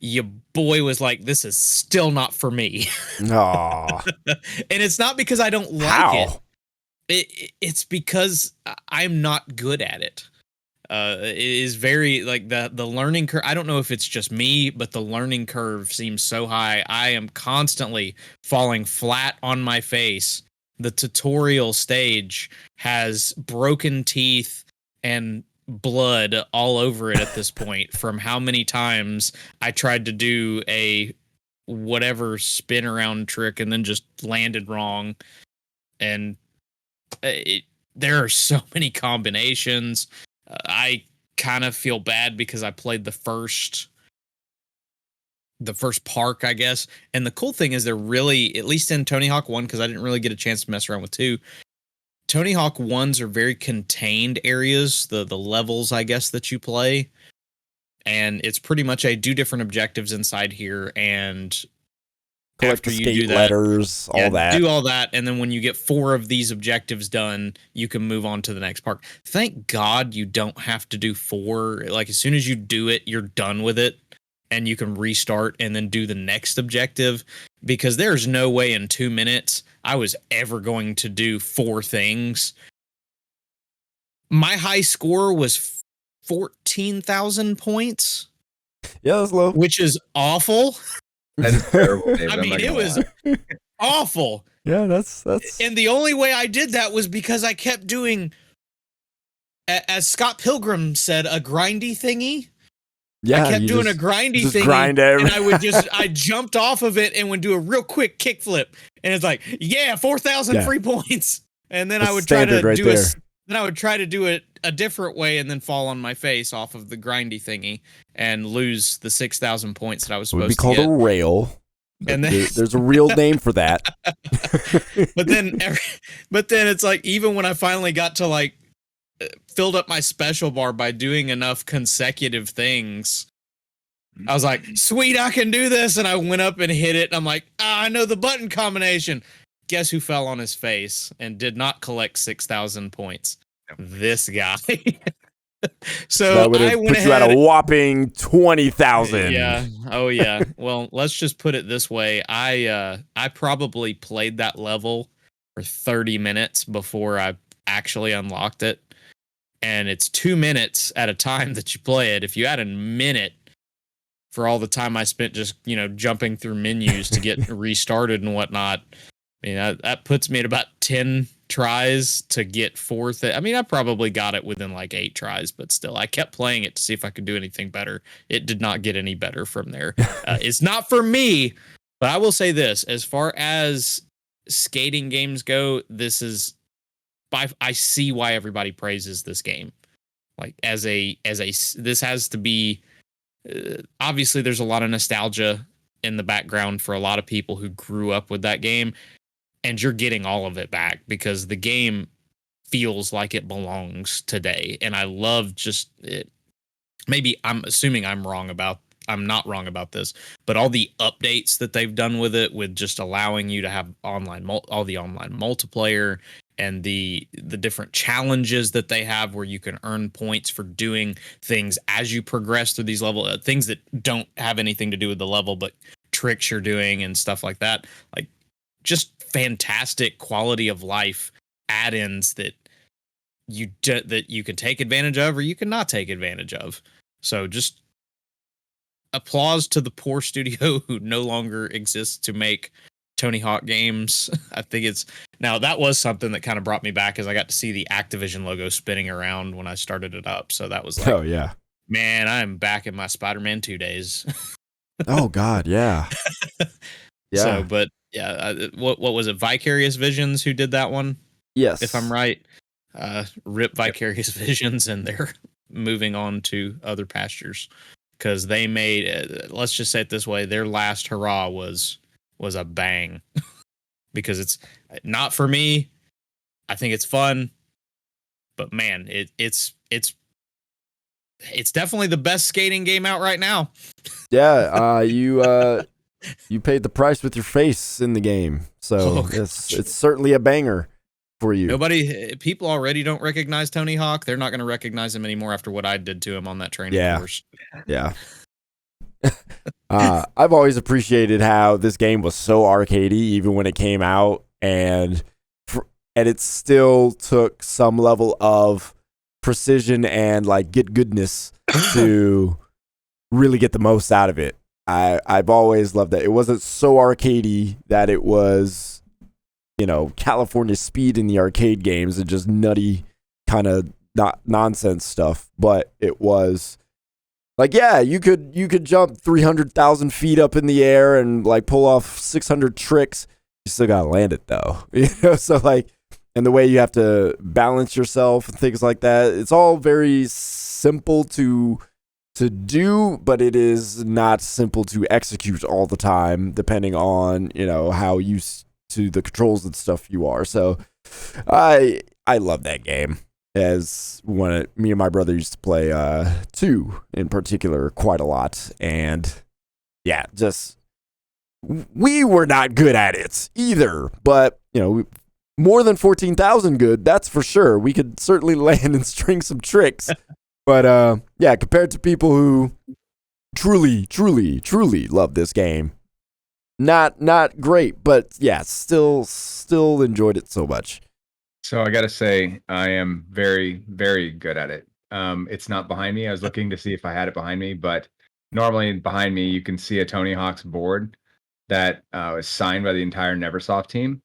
your boy was like, this is still not for me. Aww. And it's not because I don't like it. It's because I'm not good at it. It is very like the learning curve. I don't know if it's just me, but the learning curve seems so high. I am constantly falling flat on my face. The tutorial stage has broken teeth and blood all over it at this point from how many times I tried to do a whatever spin around trick and then just landed wrong. And there are so many combinations. I kind of feel bad because I played the first park, I guess. And the cool thing is they're really, at least in Tony Hawk 1, because I didn't really get a chance to mess around with 2, Tony Hawk 1s are very contained areas, the levels, I guess, that you play. And it's pretty much do different objectives inside here, and collect the skate letters, all that. Do all that, and then when you get 4 of these objectives done, you can move on to the next park. Thank God you don't have to do 4. Like, as soon as you do it, you're done with it, and you can restart and then do the next objective, because there's no way in 2 minutes I was ever going to do 4 things. My high score was 14,000 points. Yeah, that's low. Which is awful. That is terrible, David. I mean, it was awful. Yeah, that's. And the only way I did that was because I kept doing, as Scott Pilgrim said, a grindy thingy. Yeah, I kept doing a grindy thingy, grind and I jumped off of it and would do a real quick kickflip, and it's like, 4,000 free points. And then I would try to do it a different way and then fall on my face off of the grindy thingy and lose the 6,000 points that I was supposed to get. It would be called a rail. And then there's a real name for that. but then it's like, even when I finally got to like filled up my special bar by doing enough consecutive things, I was like, sweet, I can do this. And I went up and hit it. And I'm like, I know the button combination. Guess who fell on his face and did not collect 6,000 points? This guy. So that would I have went put you at a ahead. whopping 20,000. Yeah. Oh yeah. Well, let's just put it this way. I probably played that level for 30 minutes before I actually unlocked it. And it's 2 minutes at a time that you play it. If you add a minute for all the time I spent just, jumping through menus to get restarted and whatnot, I mean, that puts me at about 10 tries to get fourth. I mean, I probably got it within like 8 tries, but still, I kept playing it to see if I could do anything better. It did not get any better from there. It's not for me, but I will say this: as far as skating games go, this is. I see why everybody praises this game. Like this has to be. Obviously, there's a lot of nostalgia in the background for a lot of people who grew up with that game. And you're getting all of it back because the game feels like it belongs today. And I love just it. Maybe I'm assuming I'm not wrong about this, but all the updates that they've done with it, with just allowing you to have all the online multiplayer and the different challenges that they have where you can earn points for doing things as you progress through these levels, things that don't have anything to do with the level, but tricks you're doing and stuff like that. Like, just fantastic quality of life add-ins that you can take advantage of or you can not take advantage of. So just applause to the poor studio who no longer exists to make Tony Hawk games. I think that was something that kind of brought me back, as I got to see the Activision logo spinning around when I started it up. So that was like, oh yeah, man, I'm back in my Spider-Man 2 days. Oh God, yeah. Yeah. So, but yeah, what was it? Vicarious Visions who did that one? Yes, If I'm right. Rip Vicarious Visions, and they're moving on to other pastures because they made. Let's just say it this way: their last hurrah was a bang. Because it's not for me. I think it's fun, but man, it's definitely the best skating game out right now. Yeah, you paid the price with your face in the game, so it's certainly a banger for you. People already don't recognize Tony Hawk. They're not going to recognize him anymore after what I did to him on that training course. Yeah. I've always appreciated how this game was so arcadey, even when it came out, and it still took some level of precision and like get goodness to really get the most out of it. I've always loved that. It wasn't so arcadey that it was, California Speed in the arcade games and just nutty kind of nonsense stuff, but it was like, yeah, you could jump 300,000 feet up in the air and like pull off 600 tricks. You still gotta land it though, So like, and the way you have to balance yourself and things like that, it's all very simple to do, but it is not simple to execute all the time, depending on how used to the controls and stuff you are. So, I love that game. As when me and my brother used to play 2 in particular quite a lot, and yeah, just we were not good at it either, but more than 14,000 good, that's for sure. We could certainly land and string some tricks, but yeah, compared to people who truly love this game, not great, but yeah, still enjoyed it so much. So I got to say, I am very, very good at it. It's not behind me. I was looking to see if I had it behind me, but normally behind me, you can see a Tony Hawk's board that was signed by the entire Neversoft team.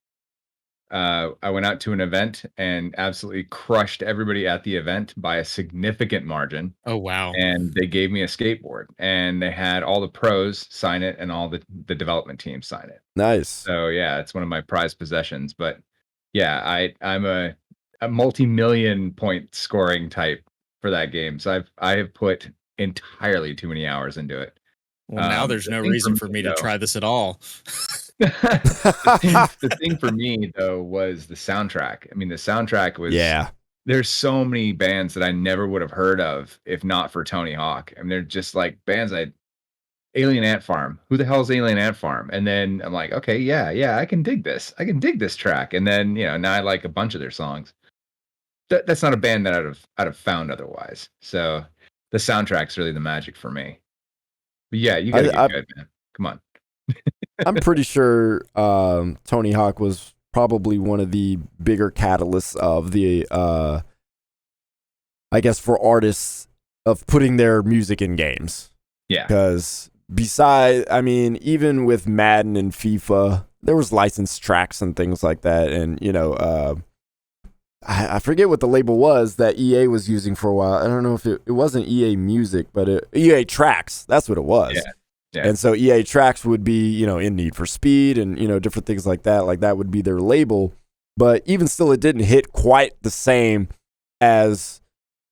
I went out to an event and absolutely crushed everybody at the event by a significant margin. Oh, wow. And they gave me a skateboard, and they had all the pros sign it and all the development teams sign it. Nice. So yeah, it's one of my prized possessions, but yeah, I'm a multi-million point scoring type for that game. So I have put entirely too many hours into it. Well, now there's no reason for me to try this at all. the thing for me though was the soundtrack. I mean, the soundtrack was There's so many bands that I never would have heard of if not for Tony Hawk. I mean, they're just like bands Alien Ant Farm. Who the hell is Alien Ant Farm? And then I'm like, okay, yeah, I can dig this. I can dig this track. And then now I like a bunch of their songs. That's not a band that I'd have found otherwise. So the soundtrack's really the magic for me. But yeah, you gotta get good, man. Come on. I'm pretty sure Tony Hawk was probably one of the bigger catalysts of the, I guess, for artists of putting their music in games. Yeah. Because even with Madden and FIFA, there was licensed tracks and things like that. And, I forget what the label was that EA was using for a while. I don't know if it wasn't EA Music, but EA Tracks. That's what it was. Yeah. Yeah. And so EA Tracks would be, in Need for Speed and, different things like that. Like that would be their label. But even still, it didn't hit quite the same as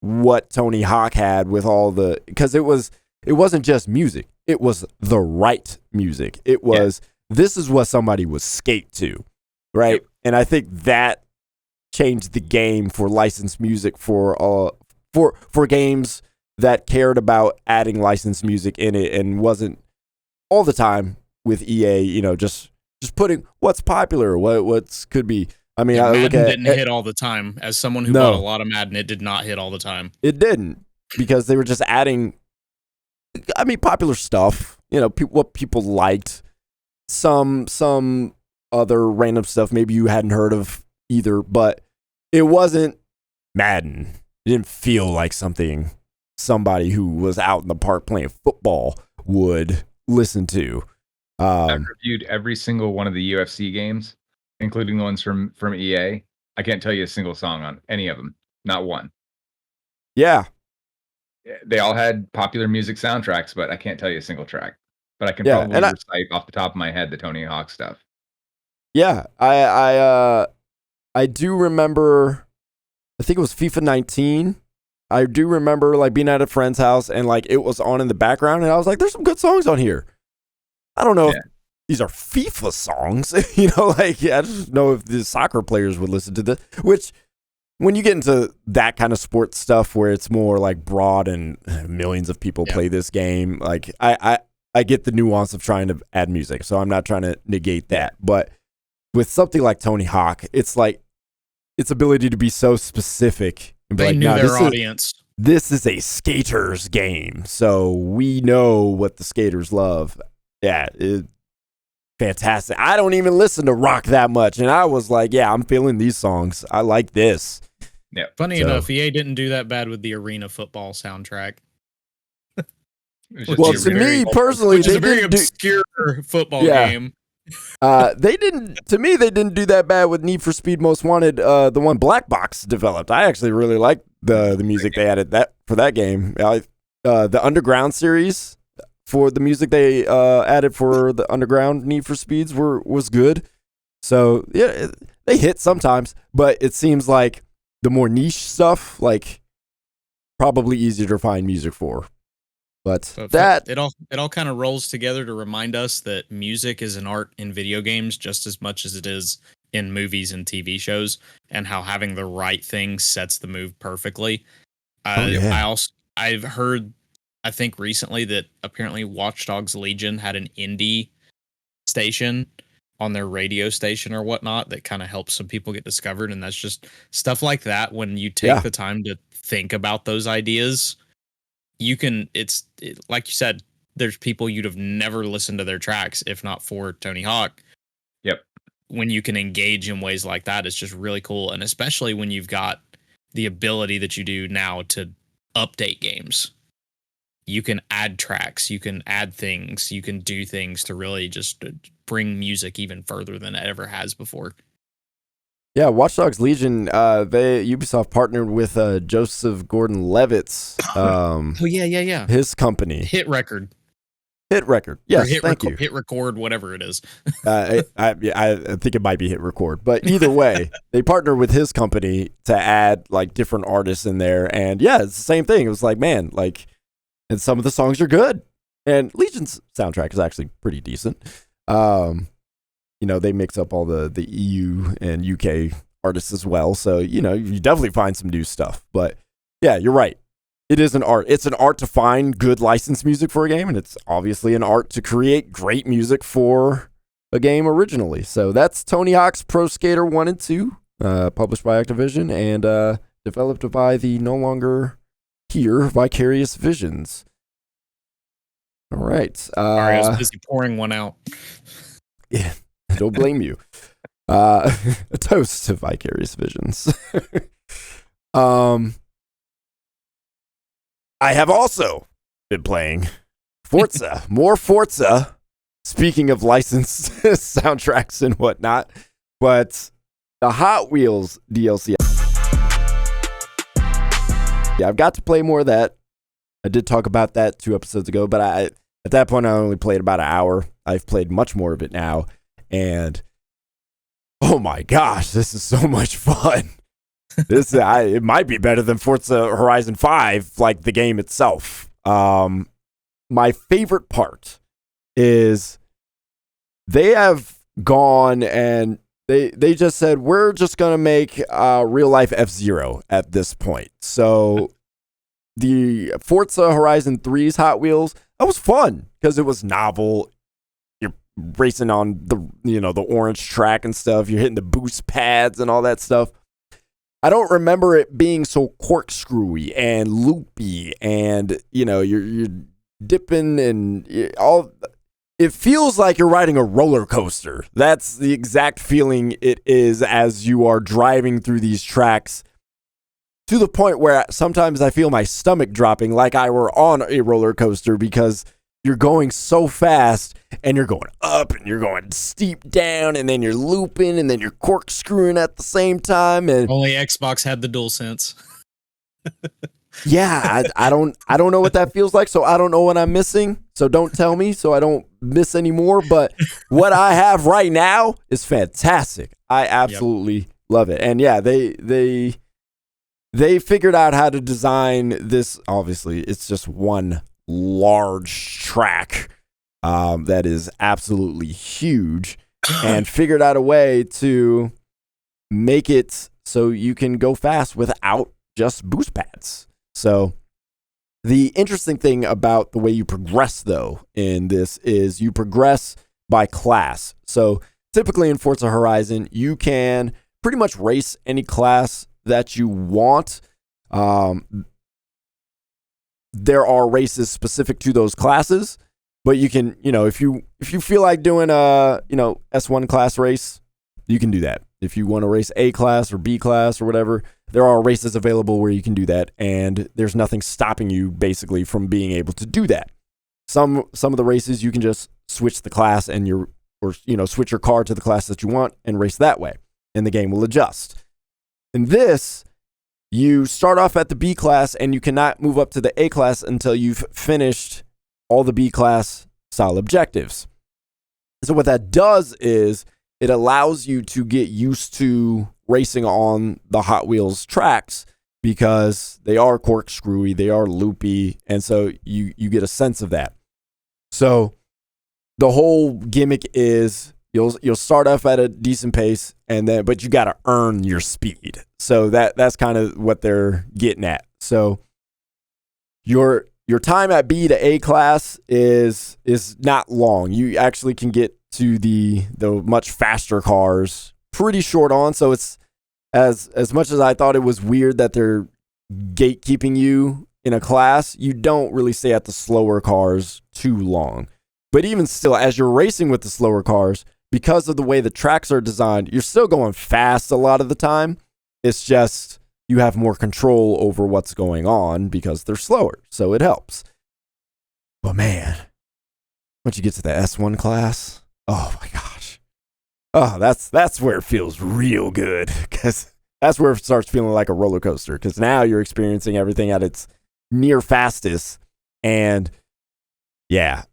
what Tony Hawk had with all because it wasn't just music. It was the right music. It was, this is what somebody would skate to. Right. Yep. And I think that changed the game for licensed music for games that cared about adding licensed music in it and wasn't all the time with EA, just putting what's popular, what's could be. I mean, Madden didn't hit all the time. As someone who bought a lot of Madden, it did not hit all the time. It didn't, because they were just adding, popular stuff, what people liked, some other random stuff maybe you hadn't heard of either, but it wasn't Madden. It didn't feel like somebody who was out in the park playing football would listen to. I've reviewed every single one of the UFC games, including the ones from EA. I can't tell you a single song on any of them. Not one. Yeah. They all had popular music soundtracks, but I can't tell you a single track. But I can probably recite off the top of my head the Tony Hawk stuff. Yeah, I do remember, I think it was FIFA 19. I do remember being at a friend's house and it was on in the background and I was like, there's some good songs on here. I don't know if these are FIFA songs, I just know if the soccer players would listen to this, which when you get into that kind of sports stuff where it's more broad and millions of people play this game, I get the nuance of trying to add music. So I'm not trying to negate that, but with something like Tony Hawk, it's its ability to be so specific. And they knew their audience. This is a skater's game, so we know what the skaters love. Yeah, fantastic. I don't even listen to rock that much, and I was like, yeah, I'm feeling these songs. I like this. Yeah. Funny enough, EA didn't do that bad with the arena football soundtrack. Well, to me personally, which is a very obscure football game. They didn't do that bad with Need for Speed Most Wanted, the one Black Box developed. I actually really liked the music they added for that game. The Underground series for the music they added for the Underground Need for Speeds was good. So yeah, they hit sometimes, but it seems like the more niche stuff, probably easier to find music for. But it all kind of rolls together to remind us that music is an art in video games just as much as it is in movies and TV shows, and how having the right thing sets the move perfectly. I've heard, I think recently, that apparently Watch Dogs Legion had an indie station on their radio station or whatnot that kind of helps some people get discovered, and that's just stuff like that. When you take the time to think about those ideas, you can, like you said, there's people you'd have never listened to their tracks if not for Tony Hawk. Yep. When you can engage in ways like that, it's just really cool. And especially when you've got the ability that you do now to update games. You can add tracks, you can add things, you can do things to really just bring music even further than it ever has before. Yeah, Watch Dogs Legion, Ubisoft partnered with Joseph Gordon-Levitt's his company. Hit Record. Yes, thank you. Hit Record, whatever it is. I think it might be Hit Record, but either way, they partnered with his company to add different artists in there, and yeah, it's the same thing. It was man, and some of the songs are good, and Legion's soundtrack is actually pretty decent. They mix up all the EU and UK artists as well. So, you definitely find some new stuff. But yeah, you're right. it is an art. It's an art to find good licensed music for a game, and it's obviously an art to create great music for a game originally. So that's Tony Hawk's Pro Skater 1 and 2, published by Activision and developed by the no longer here Vicarious Visions. All right. Sorry, I was busy pouring one out. Yeah, don't blame you. A toast to Vicarious Visions. I have also been playing Forza. More Forza. Speaking of licensed soundtracks and whatnot, but the Hot Wheels DLC. Yeah, I've got to play more of that. I did talk about that 2 episodes ago, but at that point I only played about an hour. I've played much more of it now, and oh my gosh, this is so much fun. It might be better than Forza Horizon 5, like the game itself. My favorite part is they have gone and they just said, we're just going to make real life F-Zero at this point. So the Forza Horizon 3's Hot Wheels, that was fun because it was novel. You're racing on the orange track and stuff. You're hitting the boost pads and all that stuff. I don't remember it being so corkscrewy and loopy and, you're dipping and all. It feels like you're riding a roller coaster. That's the exact feeling it is as you are driving through these tracks, to the point where sometimes I feel my stomach dropping like I were on a roller coaster because you're going so fast and you're going up and you're going steep down and then you're looping and then you're corkscrewing at the same time. And only Xbox had the DualSense. Yeah, I don't know what that feels like, so I don't know what I'm missing. So don't tell me so I don't miss any more. But what I have right now is fantastic. I absolutely love it. And yeah, they figured out how to design this. Obviously, it's just one large track that is absolutely huge, and figured out a way to make it so you can go fast without just boost pads. So the interesting thing about the way you progress, though, in this is you progress by class. So typically in Forza Horizon, you can pretty much race any class that you want. There are races specific to those classes, but you can, if you feel like doing a, S1 class race, you can do that. If you want to race A class or B class or whatever, there are races available where you can do that, and there's nothing stopping you basically from being able to do that. Some of the races you can just switch the class and switch your car to the class that you want and race that way, and the game will adjust. In this, you start off at the B class and you cannot move up to the A class until you've finished all the B class style objectives. So what that does is it allows you to get used to racing on the Hot Wheels tracks because they are corkscrewy, they are loopy, and so you get a sense of that. So the whole gimmick is you'll start off at a decent pace, but you got to earn your speed. So that's kind of what they're getting at. So your time at B to A class is not long. You actually can get to the much faster cars pretty short on. So it's as much as I thought it was weird that they're gatekeeping you in a class, you don't really stay at the slower cars too long. But even still, as you're racing with the slower cars, because of the way the tracks are designed, you're still going fast a lot of the time. It's just you have more control over what's going on because they're slower. So it helps. But man, once you get to the S1 class, oh my gosh. Oh, that's where it feels real good, because that's where it starts feeling like a roller coaster, because now you're experiencing everything at its near fastest. And yeah,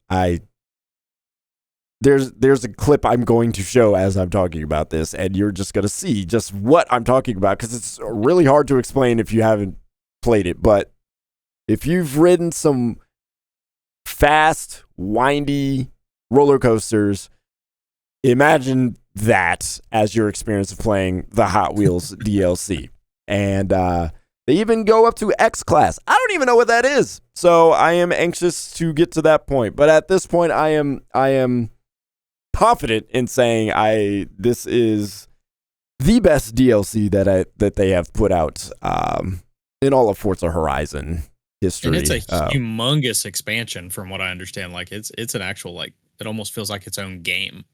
there's a clip I'm going to show as I'm talking about this, and you're just going to see just what I'm talking about, because it's really hard to explain if you haven't played it. But if you've ridden some fast, windy roller coasters, imagine that as your experience of playing the Hot Wheels DLC. And They even go up to X class. I don't even know what that is. So I am anxious to get to that point. But at this point, I am confident in saying this is the best DLC that they have put out in all of Forza Horizon history. And it's a humongous expansion from what I understand. Like it's an actual, like, it almost feels like its own game.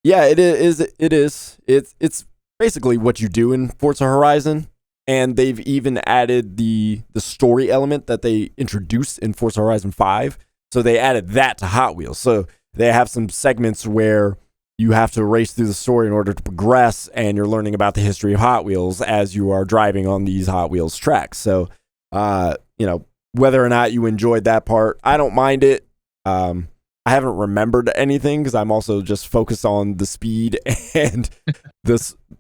Yeah, it is. It's basically what you do in Forza Horizon, and they've even added the story element that they introduced in Forza Horizon 5. So they added that to Hot Wheels. So they have some segments where you have to race through the story in order to progress, and you're learning about the history of Hot Wheels as you are driving on these Hot Wheels tracks. So, whether or not you enjoyed that part, I don't mind it. I haven't remembered anything because I'm also just focused on the speed and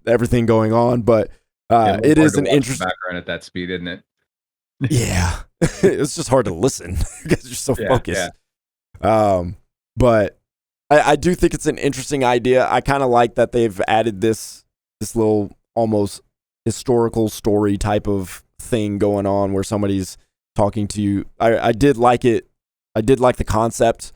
everything going on. But it is an interesting background at that speed, isn't it? Yeah, it's just hard to listen because you're so focused. Yeah. But I do think it's an interesting idea. I kind of like that they've added this little almost historical story type of thing going on where somebody's talking to you. I did like it. I did like the concept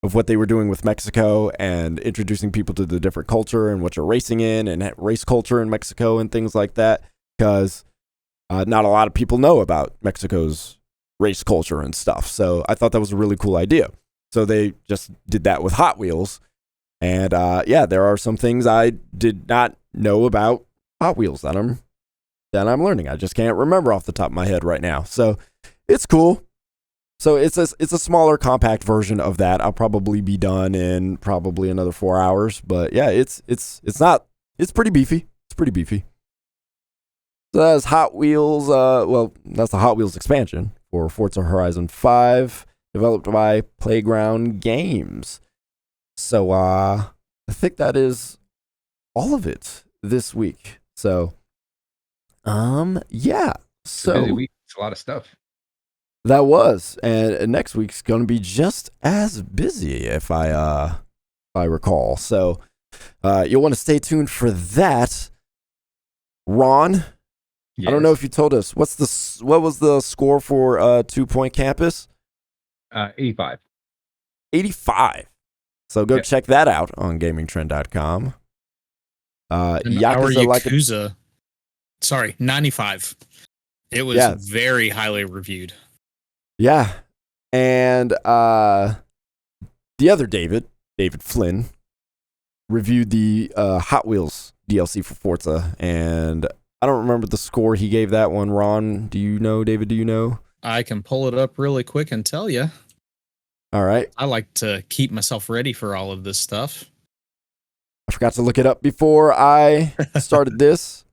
of what they were doing with Mexico and introducing people to the different culture and what you're racing in and race culture in Mexico and things like that, because not a lot of people know about Mexico's race culture and stuff. So I thought that was a really cool idea. So they just did that with Hot Wheels. And there are some things I did not know about Hot Wheels that I'm learning. I just can't remember off the top of my head right now. So it's cool. So it's a smaller, compact version of that. I'll probably be done in probably another 4 hours. But yeah, it's pretty beefy. It's pretty beefy. So that's Hot Wheels. That's the Hot Wheels expansion for Forza Horizon 5, developed by Playground Games. So I think that is all of it this week. So yeah. So busy week. It's a lot of stuff. That was, and next week's going to be just as busy if I recall. So you'll want to stay tuned for that. Ron, yes. I don't know if you told us what was the score for 2 Point Campus? 85. 85. So go check that out on gamingtrend.com. Yakuza, 95. It was very highly reviewed. Yeah. And the other David Flynn, reviewed the Hot Wheels DLC for Forza, and I don't remember the score he gave that one. Ron, do you know? David, do you know? I can pull it up really quick and tell you. All right. I like to keep myself ready for all of this stuff. I forgot to look it up before I started this,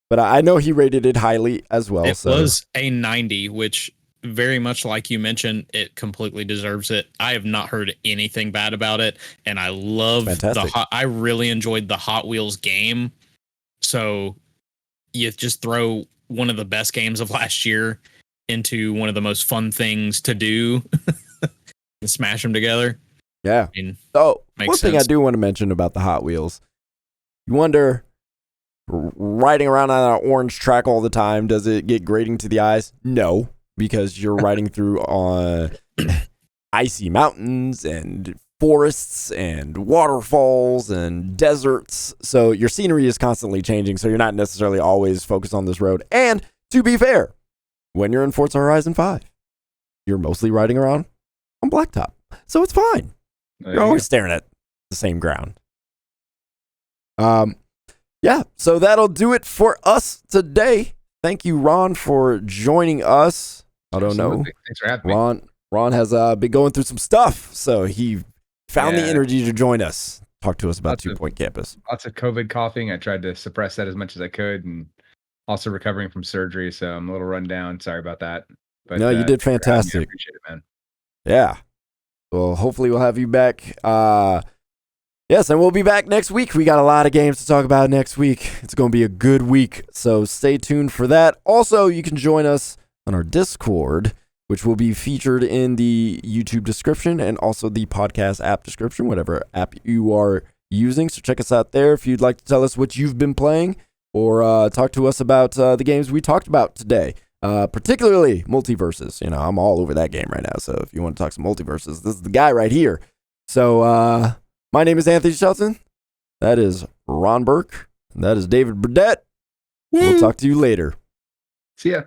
but I know he rated it highly as well. It was a 90, which, very much like you mentioned, it completely deserves it. I have not heard anything bad about it, and I love I really enjoyed the Hot Wheels game. So you just throw one of the best games of last year into one of the most fun things to do and smash them together. Yeah. One thing I do want to mention about the Hot Wheels, you wonder, riding around on an orange track all the time, does it get grating to the eyes? No. Because you're riding through on icy mountains and forests and waterfalls and deserts. So your scenery is constantly changing. So you're not necessarily always focused on this road. And to be fair, when you're in Forza Horizon 5, you're mostly riding around on blacktop. So it's fine. You're always staring at the same ground. Yeah, so that'll do it for us today. Thank you, Ron, for joining us. I don't know. Thanks for having me. Ron has been going through some stuff, so he found the energy to join us. Talk to us about 2 Point Campus. Lots of COVID coughing. I tried to suppress that as much as I could, and also recovering from surgery, so I'm a little run down. Sorry about that. But no, you did fantastic. I appreciate it, man. Yeah. Well, hopefully we'll have you back. Yes, and we'll be back next week. We got a lot of games to talk about next week. It's going to be a good week, so stay tuned for that. Also, you can join us on our Discord, which will be featured in the YouTube description and also the podcast app description, whatever app you are using. So check us out there if you'd like to tell us what you've been playing or talk to us about the games we talked about today. particularly MultiVersus. You know, I'm all over that game right now. So if you want to talk some MultiVersus, this is the guy right here. So my name is Anthony Shelton. That is Ron Burke. And that is David Burdette. We'll talk to you later. See ya.